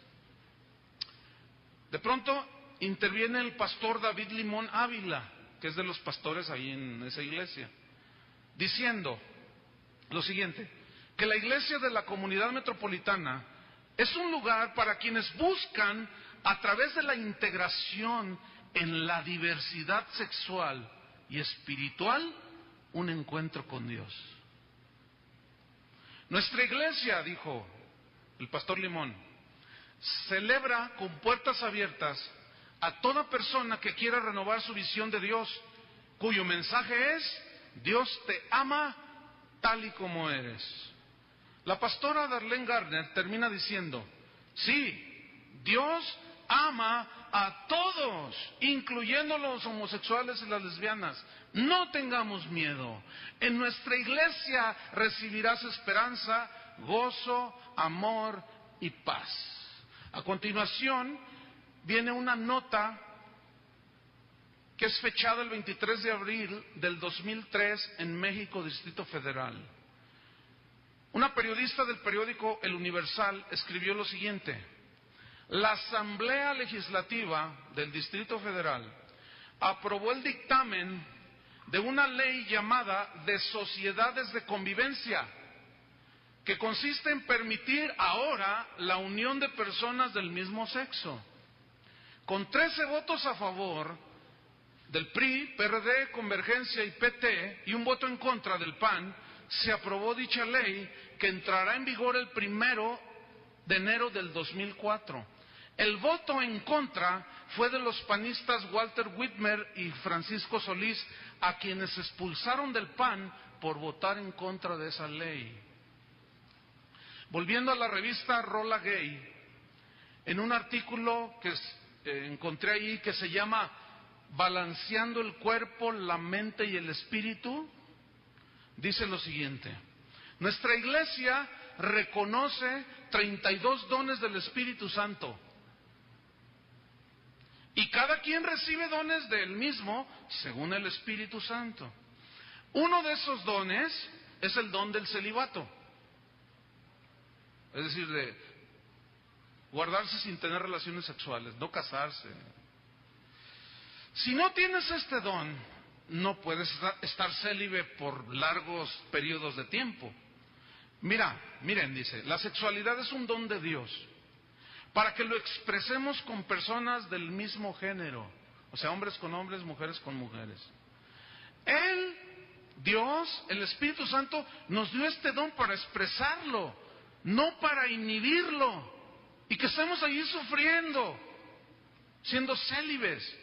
De pronto interviene el pastor David Limón Ávila, que es de los pastores ahí en esa iglesia, diciendo lo siguiente: que la iglesia de la comunidad metropolitana es un lugar para quienes buscan, a través de la integración en la diversidad sexual y espiritual, un encuentro con Dios. Nuestra iglesia, dijo el pastor Limón, celebra con puertas abiertas a toda persona que quiera renovar su visión de Dios, cuyo mensaje es: Dios te ama tal y como eres. La pastora Darlene Gardner termina diciendo: sí, Dios ama a todos, incluyendo los homosexuales y las lesbianas. No tengamos miedo. En nuestra iglesia recibirás esperanza, gozo, amor y paz. A continuación viene una nota que es fechada el 23 de abril del 2003 en México, Distrito Federal. Una periodista del periódico El Universal escribió lo siguiente: la Asamblea Legislativa del Distrito Federal aprobó el dictamen de una ley llamada de sociedades de convivencia, que consiste en permitir ahora la unión de personas del mismo sexo. Con 13 votos a favor del PRI, PRD, Convergencia y PT, y un voto en contra del PAN, se aprobó dicha ley, que entrará en vigor el 1 de enero del 2004. El voto en contra fue de los panistas Walter Whitmer y Francisco Solís, a quienes expulsaron del PAN por votar en contra de esa ley. Volviendo a la revista Rola Gay, en un artículo que encontré ahí que se llama Balanceando el cuerpo, la mente y el espíritu, dice lo siguiente: nuestra iglesia reconoce 32 dones del Espíritu Santo, y cada quien recibe dones del mismo según el Espíritu Santo. Uno de esos dones es el don del celibato, es decir, de guardarse sin tener relaciones sexuales, no casarse. Si no tienes este don, no puedes estar célibe por largos periodos de tiempo. Miren, dice, la sexualidad es un don de Dios para que lo expresemos con personas del mismo género, o sea, hombres con hombres, mujeres con mujeres. Él, Dios, el Espíritu Santo, nos dio este don para expresarlo, no para inhibirlo y que estemos allí sufriendo, siendo célibes.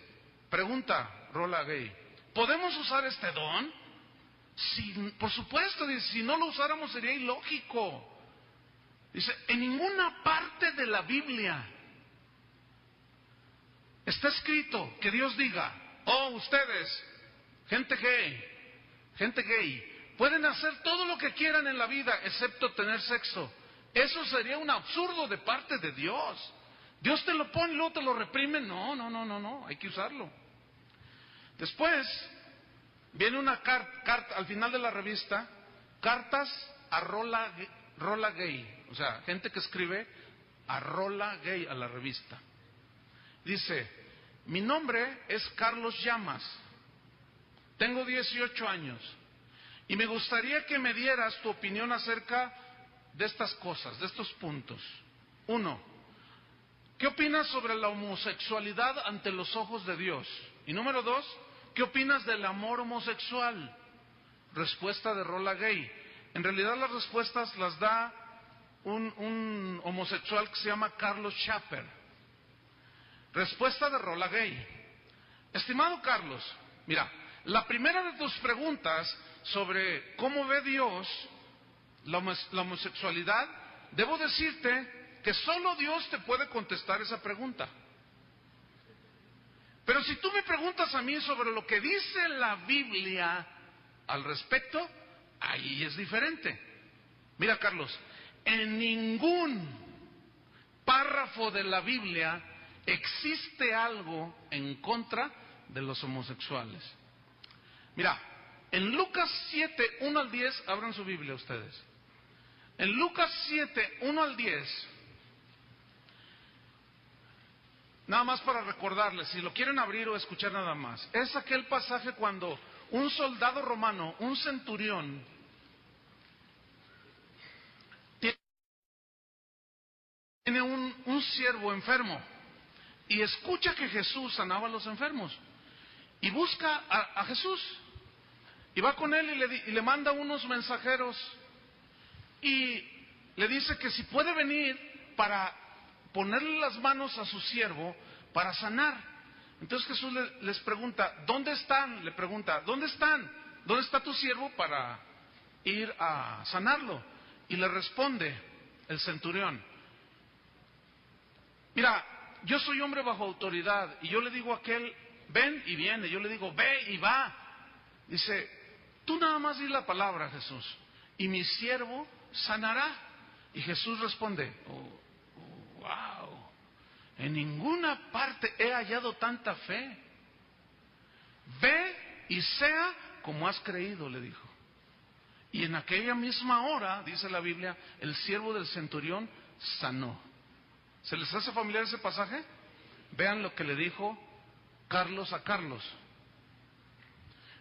Pregunta Rola Gay: ¿podemos usar este don? Sí, por supuesto, dice, si no lo usáramos sería ilógico. Dice, en ninguna parte de la Biblia está escrito que Dios diga: oh, ustedes, gente gay, pueden hacer todo lo que quieran en la vida excepto tener sexo. Eso sería un absurdo de parte de Dios. Dios te lo pone y luego te lo reprime. No, hay que usarlo. Después viene una carta al final de la revista, cartas a Rola Gay, o sea, gente que escribe a Rola Gay, a la revista. Dice: mi nombre es Carlos Llamas, tengo 18 años y me gustaría que me dieras tu opinión acerca de estas cosas, de estos puntos. 1. ¿qué opinas sobre la homosexualidad ante los ojos de Dios? Y número 2, ¿qué opinas del amor homosexual? Respuesta de Rolla Gay. En realidad las respuestas las da un homosexual que se llama Carlos Chaper. Respuesta de Rolla Gay. Estimado Carlos, mira, la primera de tus preguntas sobre cómo ve Dios la homosexualidad, debo decirte que solo Dios te puede contestar esa pregunta. Pero si tú me preguntas a mí sobre lo que dice la Biblia al respecto, ahí es diferente. Mira, Carlos, en ningún párrafo de la Biblia existe algo en contra de los homosexuales. Mira, en Lucas 7, 1 al 10, abran su Biblia ustedes. En Lucas 7, 1 al 10, nada más para recordarles, si lo quieren abrir o escuchar nada más, es aquel pasaje cuando un soldado romano, un centurión, tiene un siervo enfermo y escucha que Jesús sanaba a los enfermos y busca a Jesús y va con él y le manda unos mensajeros y le dice que si puede venir para ponerle las manos a su siervo para sanar. Entonces Jesús les pregunta, ¿dónde están? Le pregunta, ¿dónde están? ¿Dónde está tu siervo para ir a sanarlo? Y le responde el centurión, mira, yo soy hombre bajo autoridad y yo le digo a aquel, ven y viene, yo le digo, ve y va. Dice, tú nada más di la palabra, Jesús, y mi siervo sanará. Y Jesús responde, wow, en ninguna parte he hallado tanta fe. Ve y sea como has creído, le dijo. Y en aquella misma hora, dice la Biblia, el siervo del centurión sanó. ¿Se les hace familiar ese pasaje? Vean lo que le dijo Carlos a Carlos.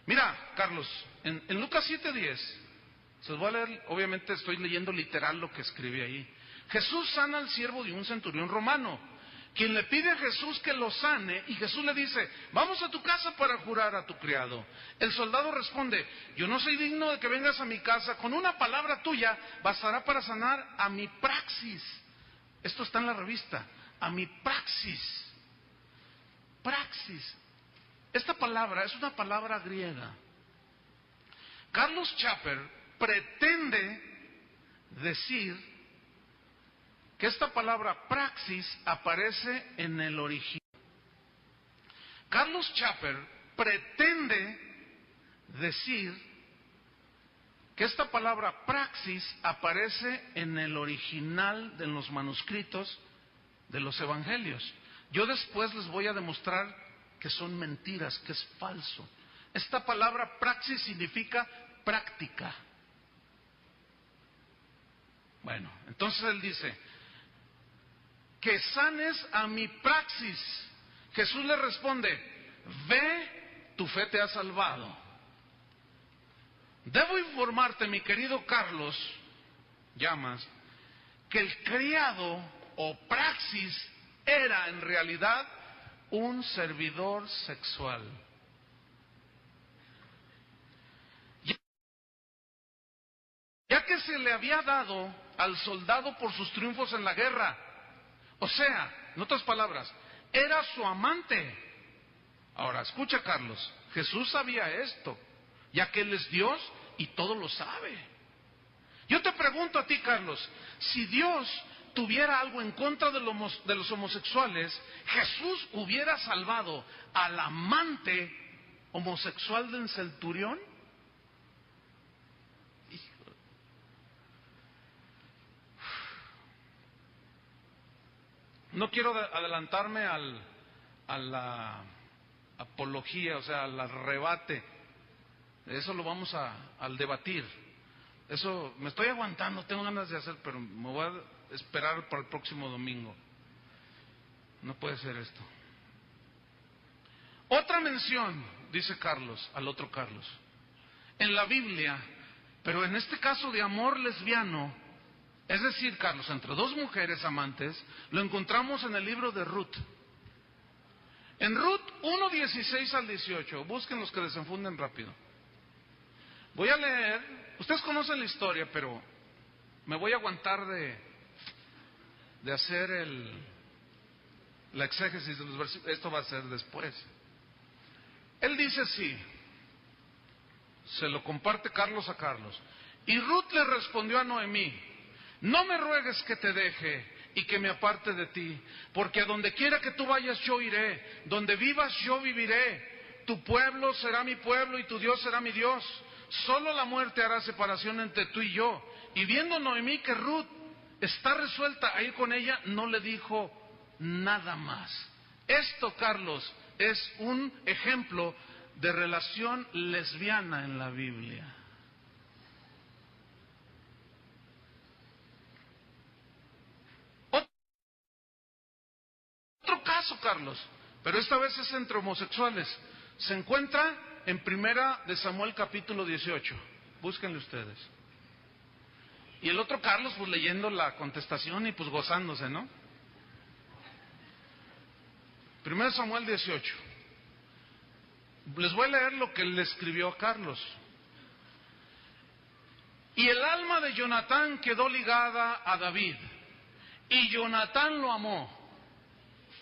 Mira, Carlos, en Lucas 7:10, se los voy a leer, obviamente estoy leyendo literal lo que escribí ahí. Jesús sana al siervo de un centurión romano, quien le pide a Jesús que lo sane, y Jesús le dice, vamos a tu casa para jurar a tu criado. El soldado responde, yo no soy digno de que vengas a mi casa, con una palabra tuya bastará para sanar a mi praxis. Esto está en la revista, a mi praxis. Praxis. Esta palabra es una palabra griega. Carlos Chaper pretende decir que esta palabra praxis aparece en el original. Carlos Chaper pretende decir que esta palabra praxis aparece en el original de los manuscritos de los evangelios. Yo después les voy a demostrar que son mentiras, que es falso. Esta palabra praxis significa práctica. Bueno, entonces él dice, que sanes a mi praxis. Jesús le responde, ve, tu fe te ha salvado. Debo informarte, mi querido Carlos Llamas, que el criado o praxis era en realidad un servidor sexual. Ya que se le había dado al soldado por sus triunfos en la guerra. O sea, en otras palabras, era su amante. Ahora, escucha, Carlos, Jesús sabía esto, ya que Él es Dios y todo lo sabe. Yo te pregunto a ti, Carlos, si Dios tuviera algo en contra de los homosexuales, ¿Jesús hubiera salvado al amante homosexual del centurión? No quiero adelantarme a la apología, o sea, al rebate. Eso lo vamos al debatir. Eso me estoy aguantando, tengo ganas de hacer, pero me voy a esperar para el próximo domingo. No puede ser esto. Otra mención, dice Carlos, al otro Carlos, en la Biblia, pero en este caso de amor lesbiano, Es decir, Carlos, entre dos mujeres amantes, lo encontramos en el libro de Ruth. En Ruth 1:16 al 18, busquen los que desenfunden rápido. Voy a leer, ustedes conocen la historia, pero me voy a aguantar de hacer la exégesis de los versículos. Esto va a ser después. Él dice así, se lo comparte Carlos a Carlos. Y Ruth le respondió a Noemí: no me ruegues que te deje y que me aparte de ti, porque a donde quiera que tú vayas yo iré, donde vivas yo viviré, tu pueblo será mi pueblo y tu Dios será mi Dios. Solo la muerte hará separación entre tú y yo. Y viendo Noemí que Ruth está resuelta a ir con ella, no le dijo nada más. Esto, Carlos, es un ejemplo de relación lesbiana en la Biblia. Otro caso, Carlos, pero esta vez es entre homosexuales. Se encuentra en Primera de Samuel capítulo 18. Búsquenle ustedes. Y el otro Carlos, pues leyendo la contestación y pues gozándose, ¿no? Primera de Samuel 18. Les voy a leer lo que le escribió a Carlos. Y el alma de Jonatán quedó ligada a David, y Jonatán lo amó.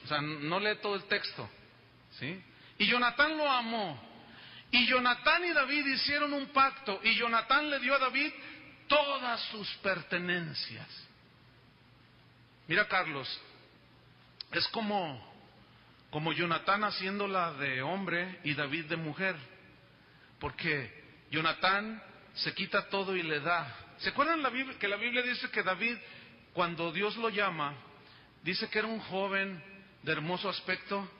O sea, no lee todo el texto, ¿sí? Y Jonatán lo amó. Y Jonatán y David hicieron un pacto, y Jonatán le dio a David todas sus pertenencias. Mira, Carlos, es como Jonatán haciéndola de hombre y David de mujer, porque Jonatán se quita todo y le da. ¿Se acuerdan que la Biblia dice que David, cuando Dios lo llama, dice que era un joven de hermoso aspecto,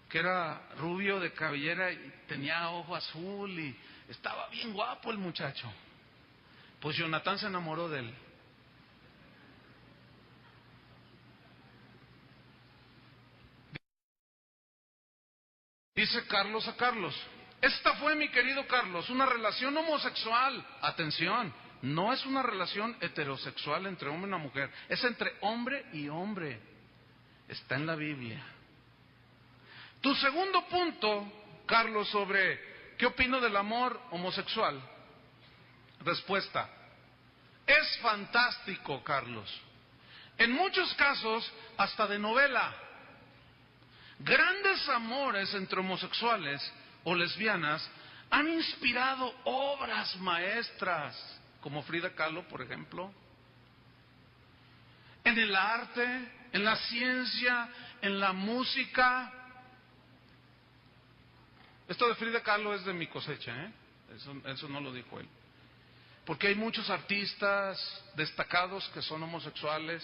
que era rubio de cabellera y tenía ojo azul y estaba bien guapo el muchacho? Pues Jonatán se enamoró de él. Dice Carlos a Carlos: esta fue, mi querido Carlos, una relación homosexual. Atención, no es una relación heterosexual entre hombre y una mujer, es entre hombre y hombre. Está en la Biblia. Tu segundo punto, Carlos, sobre qué opino del amor homosexual. Respuesta: es fantástico, Carlos. En muchos casos, hasta de novela. Grandes amores entre homosexuales o lesbianas han inspirado obras maestras, como Frida Kahlo, por ejemplo, en el arte, en la ciencia, en la música. Esto de Frida Kahlo es de mi cosecha, ¿eh? Eso no lo dijo él. Porque hay muchos artistas destacados que son homosexuales.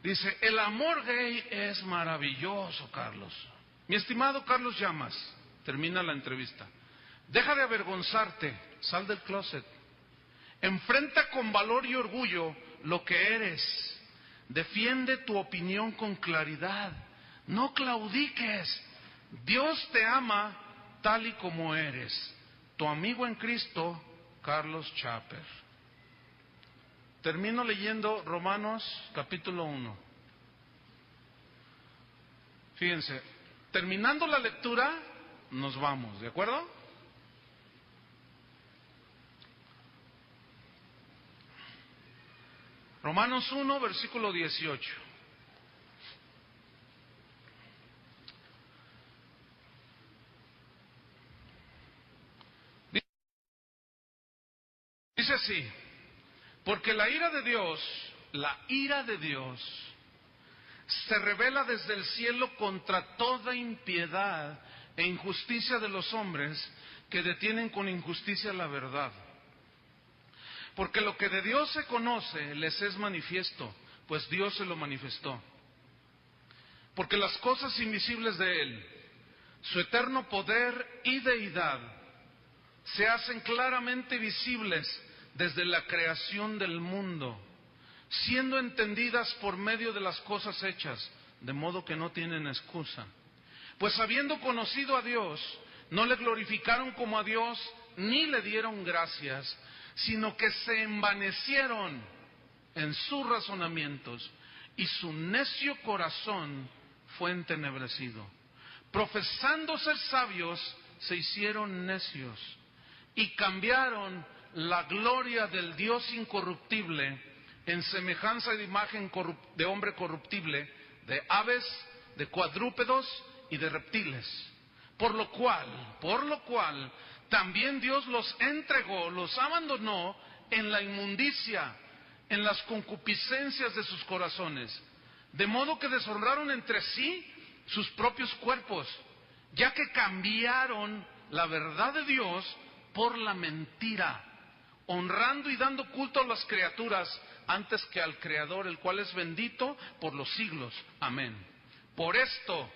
Dice, el amor gay es maravilloso, Carlos. Mi estimado Carlos Llamas, termina la entrevista. Deja de avergonzarte, sal del closet. Enfrenta con valor y orgullo lo que eres. Defiende tu opinión con claridad. No claudiques. Dios te ama tal y como eres. Tu amigo en Cristo, Carlos Chaper. Termino leyendo Romanos capítulo 1. Fíjense, terminando la lectura, nos vamos, ¿de acuerdo? Romanos 1, versículo 18. Dice así: porque la ira de Dios, se revela desde el cielo contra toda impiedad e injusticia de los hombres que detienen con injusticia la verdad. Porque lo que de Dios se conoce les es manifiesto, pues Dios se lo manifestó. Porque las cosas invisibles de Él, su eterno poder y deidad, se hacen claramente visibles desde la creación del mundo, siendo entendidas por medio de las cosas hechas, de modo que no tienen excusa. Pues habiendo conocido a Dios, no le glorificaron como a Dios, ni le dieron gracias, sino que se envanecieron en sus razonamientos, y su necio corazón fue entenebrecido. Profesando ser sabios, se hicieron necios, y cambiaron la gloria del Dios incorruptible en semejanza de imagen de hombre corruptible, de aves, de cuadrúpedos y de reptiles. Por lo cual, también Dios los entregó, los abandonó en la inmundicia, en las concupiscencias de sus corazones, de modo que deshonraron entre sí sus propios cuerpos, ya que cambiaron la verdad de Dios por la mentira, honrando y dando culto a las criaturas antes que al Creador, el cual es bendito por los siglos. Amén. Por esto,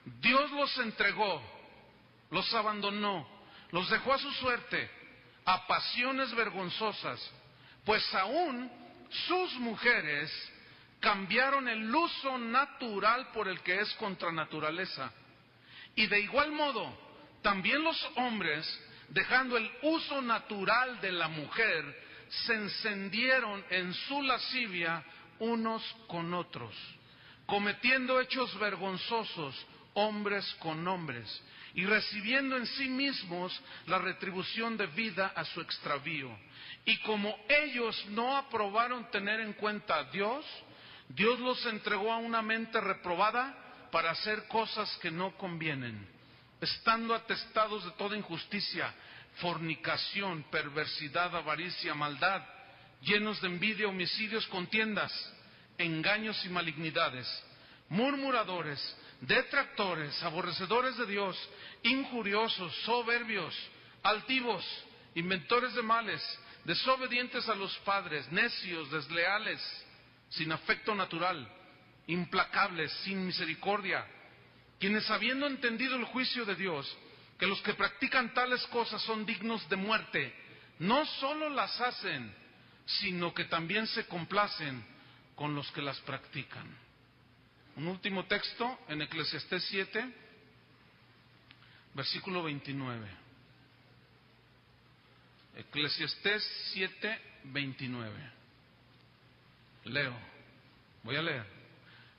Dios los entregó, los abandonó, los dejó a su suerte, a pasiones vergonzosas, pues aún sus mujeres cambiaron el uso natural por el que es contra naturaleza. Y de igual modo, también los hombres, dejando el uso natural de la mujer, se encendieron en su lascivia unos con otros, cometiendo hechos vergonzosos hombres con hombres, y recibiendo en sí mismos la retribución debida a su extravío. Y como ellos no aprobaron tener en cuenta a Dios, Dios los entregó a una mente reprobada para hacer cosas que no convienen, estando atestados de toda injusticia, fornicación, perversidad, avaricia, maldad, llenos de envidia, homicidios, contiendas, engaños y malignidades, murmuradores, detractores, aborrecedores de Dios, injuriosos, soberbios, altivos, inventores de males, desobedientes a los padres, necios, desleales, sin afecto natural, implacables, sin misericordia, quienes habiendo entendido el juicio de Dios, que los que practican tales cosas son dignos de muerte, no solo las hacen, sino que también se complacen con los que las practican. Un último texto en Eclesiastés 7, versículo 29. Eclesiastés 7, 29. Voy a leer.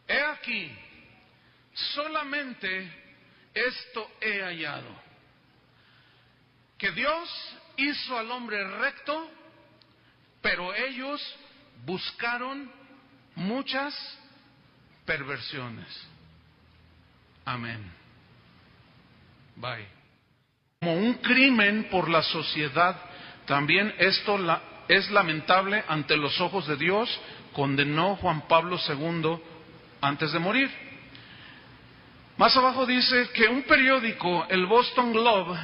He aquí, solamente esto he hallado, que Dios hizo al hombre recto, pero ellos buscaron muchas perversiones. Amén. Bye. Como un crimen por la sociedad, también esto es lamentable ante los ojos de Dios, condenó Juan Pablo II antes de morir. Más abajo dice que un periódico, el Boston Globe,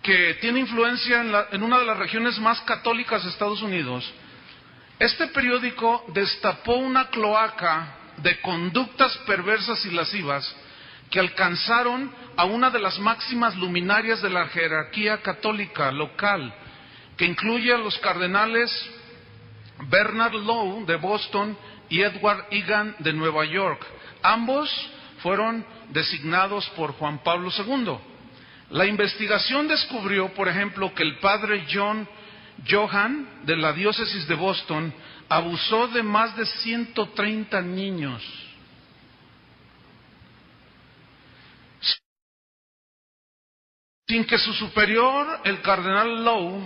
que tiene influencia en una de las regiones más católicas de Estados Unidos, este periódico destapó una cloaca de conductas perversas y lascivas que alcanzaron a una de las máximas luminarias de la jerarquía católica local, que incluye a los cardenales Bernard Lowe de Boston y Edward Egan de Nueva York. Ambos fueron designados por Juan Pablo II. La investigación descubrió, por ejemplo, que el padre John Johan de la diócesis de Boston abusó de más de 130 niños. Sin que su superior, el cardenal Lowe,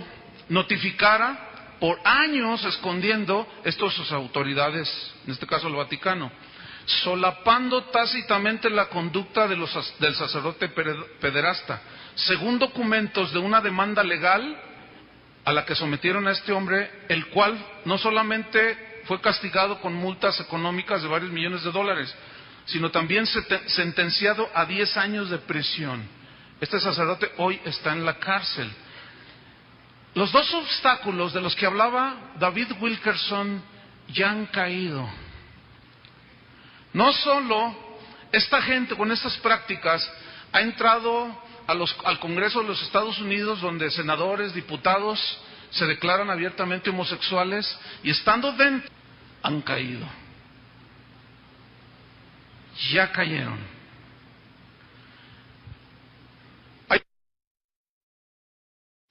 notificara, por años escondiendo esto a sus autoridades, en este caso el Vaticano, solapando tácitamente la conducta del sacerdote pederasta, según documentos de una demanda legal a la que sometieron a este hombre, el cual no solamente fue castigado con multas económicas de varios millones de dólares, sino también sentenciado a 10 años de prisión. Este sacerdote hoy está en la cárcel. Los dos obstáculos de los que hablaba David Wilkerson ya han caído. No solo esta gente con estas prácticas ha entrado al Congreso de los Estados Unidos, donde senadores, diputados se declaran abiertamente homosexuales, y estando dentro han caído. Ya cayeron.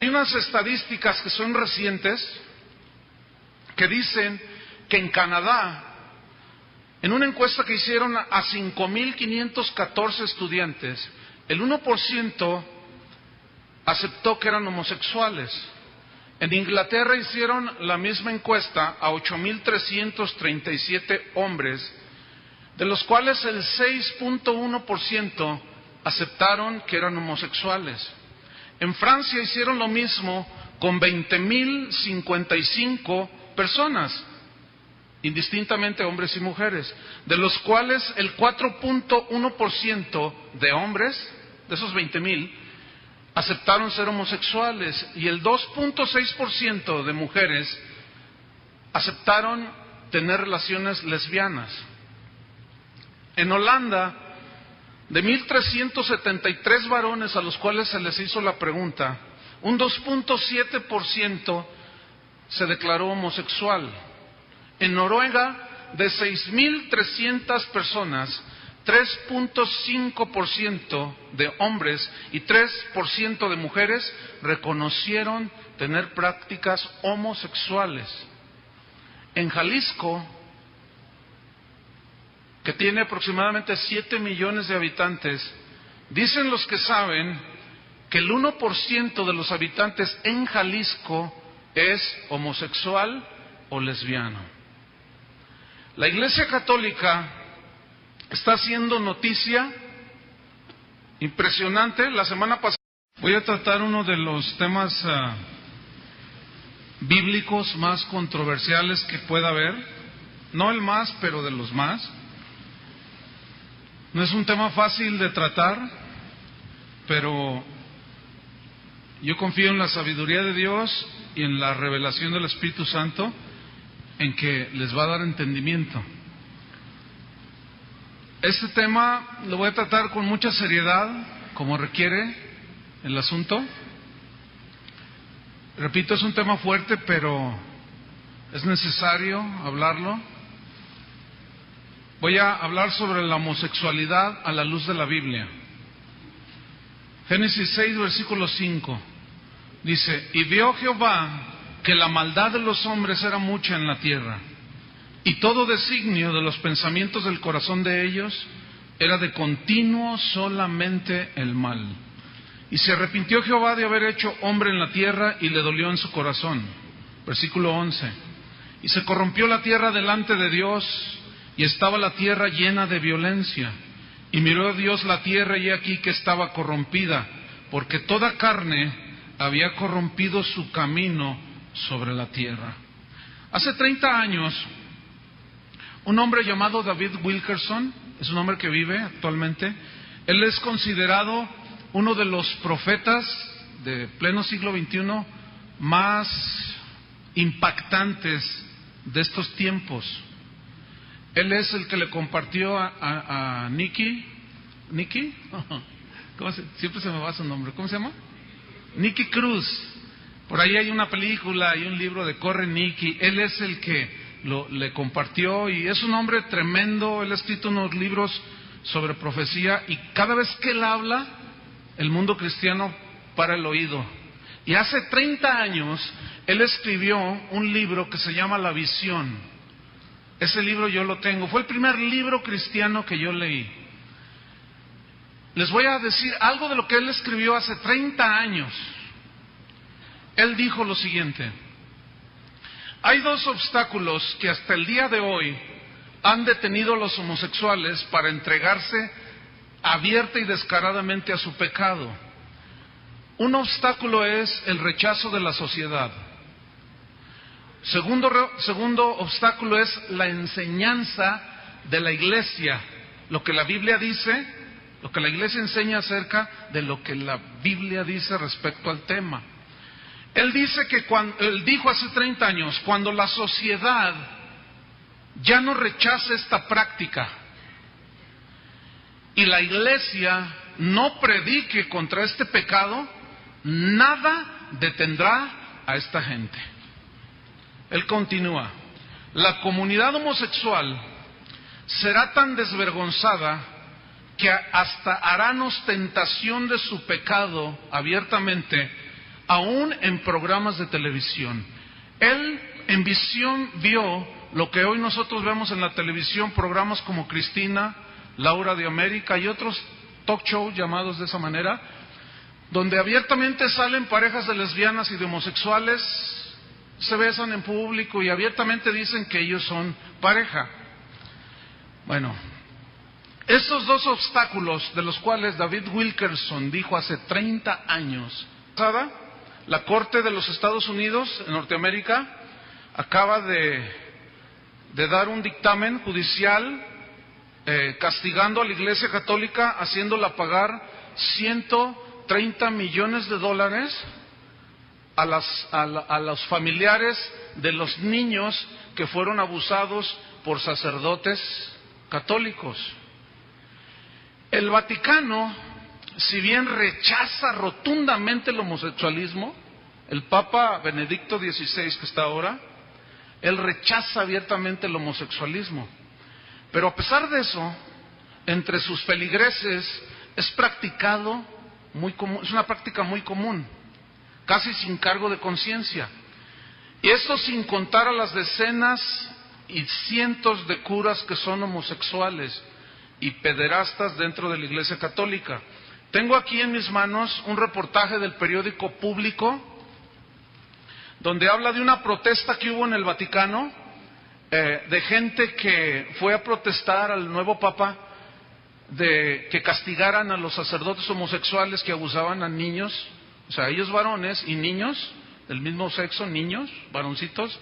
Hay unas estadísticas que son recientes que dicen que en Canadá, en una encuesta que hicieron a 5,514 estudiantes, el 1% aceptó que eran homosexuales. En Inglaterra hicieron la misma encuesta a 8,337 hombres, de los cuales el 6,1% aceptaron que eran homosexuales. En Francia hicieron lo mismo con 20,055 personas, indistintamente hombres y mujeres, de los cuales el 4,1% de hombres, de esos 20,000, aceptaron ser homosexuales, y el 2,6% de mujeres aceptaron tener relaciones lesbianas. En Holanda, de 1,373 varones a los cuales se les hizo la pregunta, un 2,7% se declaró homosexual. En Noruega, de 6,300 personas, 3,5% de hombres y 3% de mujeres reconocieron tener prácticas homosexuales. En Jalisco, que tiene aproximadamente 7 millones de habitantes, dicen los que saben que el 1% de los habitantes en Jalisco es homosexual o lesbiano. La Iglesia Católica está haciendo noticia impresionante. La semana pasada voy a tratar uno de los temas bíblicos más controversiales que pueda haber, no el más, pero de los más. No es un tema fácil de tratar, pero yo confío en la sabiduría de Dios y en la revelación del Espíritu Santo, en que les va a dar entendimiento. Este tema lo voy a tratar con mucha seriedad, como requiere el asunto. Repito, es un tema fuerte, pero es necesario hablarlo. Voy a hablar sobre la homosexualidad a la luz de la Biblia. Génesis 6, versículo 5, dice: y vio Jehová que la maldad de los hombres era mucha en la tierra, y todo designio de los pensamientos del corazón de ellos era de continuo solamente el mal. Y se arrepintió Jehová de haber hecho hombre en la tierra, y le dolió en su corazón. Versículo 11. Y se corrompió la tierra delante de Dios, y estaba la tierra llena de violencia. Y miró Dios la tierra, y aquí que estaba corrompida, porque toda carne había corrompido su camino sobre la tierra. Hace 30 años, un hombre llamado David Wilkerson, es un hombre que vive actualmente, él es considerado uno de los profetas de pleno siglo XXI más impactantes de estos tiempos. Él es el que le compartió a Nicky, siempre se me va su nombre, ¿cómo se llama? Nicky Cruz. Por ahí hay una película y un libro de Corre Nicky. Él es el que le compartió, y es un hombre tremendo. Él ha escrito unos libros sobre profecía, y cada vez que él habla, el mundo cristiano para el oído. Y hace 30 años él escribió un libro que se llama La Visión. Ese libro yo lo tengo, fue el primer libro cristiano que yo leí. Les voy a decir algo de lo que él escribió hace 30 años. Él dijo lo siguiente: hay dos obstáculos que hasta el día de hoy han detenido a los homosexuales para entregarse abierta y descaradamente a su pecado. Un obstáculo es el rechazo de la sociedad. Segundo obstáculo es la enseñanza de la iglesia, lo que la Biblia dice, lo que la iglesia enseña acerca de lo que la Biblia dice respecto al tema. Él dice que él dijo hace 30 años, cuando la sociedad ya no rechace esta práctica y la iglesia no predique contra este pecado, nada detendrá a esta gente. Él continúa: la comunidad homosexual será tan desvergonzada que hasta harán ostentación de su pecado abiertamente, aún en programas de televisión. Él en visión vio lo que hoy nosotros vemos en la televisión, programas como Cristina, Laura de América y otros talk shows llamados de esa manera, donde abiertamente salen parejas de lesbianas y de homosexuales, se besan en público y abiertamente dicen que ellos son pareja. Bueno, estos dos obstáculos de los cuales David Wilkerson dijo hace 30 años, la Corte de los Estados Unidos en Norteamérica acaba de dar un dictamen judicial castigando a la Iglesia Católica, haciéndola pagar 130 millones de dólares a los familiares de los niños que fueron abusados por sacerdotes católicos. El Vaticano, si bien rechaza rotundamente el homosexualismo, el Papa Benedicto XVI que está ahora, él rechaza abiertamente el homosexualismo. Pero a pesar de eso, entre sus feligreses es practicado muy común, es una práctica muy común, casi sin cargo de conciencia. Y esto sin contar a las decenas y cientos de curas que son homosexuales y pederastas dentro de la Iglesia Católica. Tengo aquí en mis manos un reportaje del periódico Público, donde habla de una protesta que hubo en el Vaticano, de gente que fue a protestar al nuevo Papa de que castigaran a los sacerdotes homosexuales que abusaban a niños, o sea, ellos varones y niños del mismo sexo, niños, varoncitos,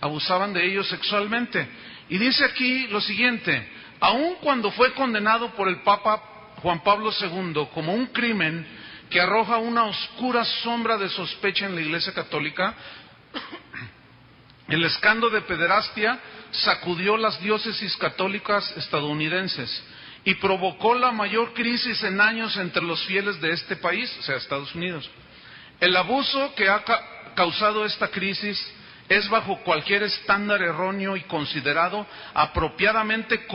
abusaban de ellos sexualmente. Y dice aquí lo siguiente: aun cuando fue condenado por el Papa Juan Pablo II como un crimen que arroja una oscura sombra de sospecha en la Iglesia Católica, el escándalo de pederastia sacudió las diócesis católicas estadounidenses y provocó la mayor crisis en años entre los fieles de este país, o sea, Estados Unidos. El abuso que ha causado esta crisis es bajo cualquier estándar erróneo y considerado apropiadamente como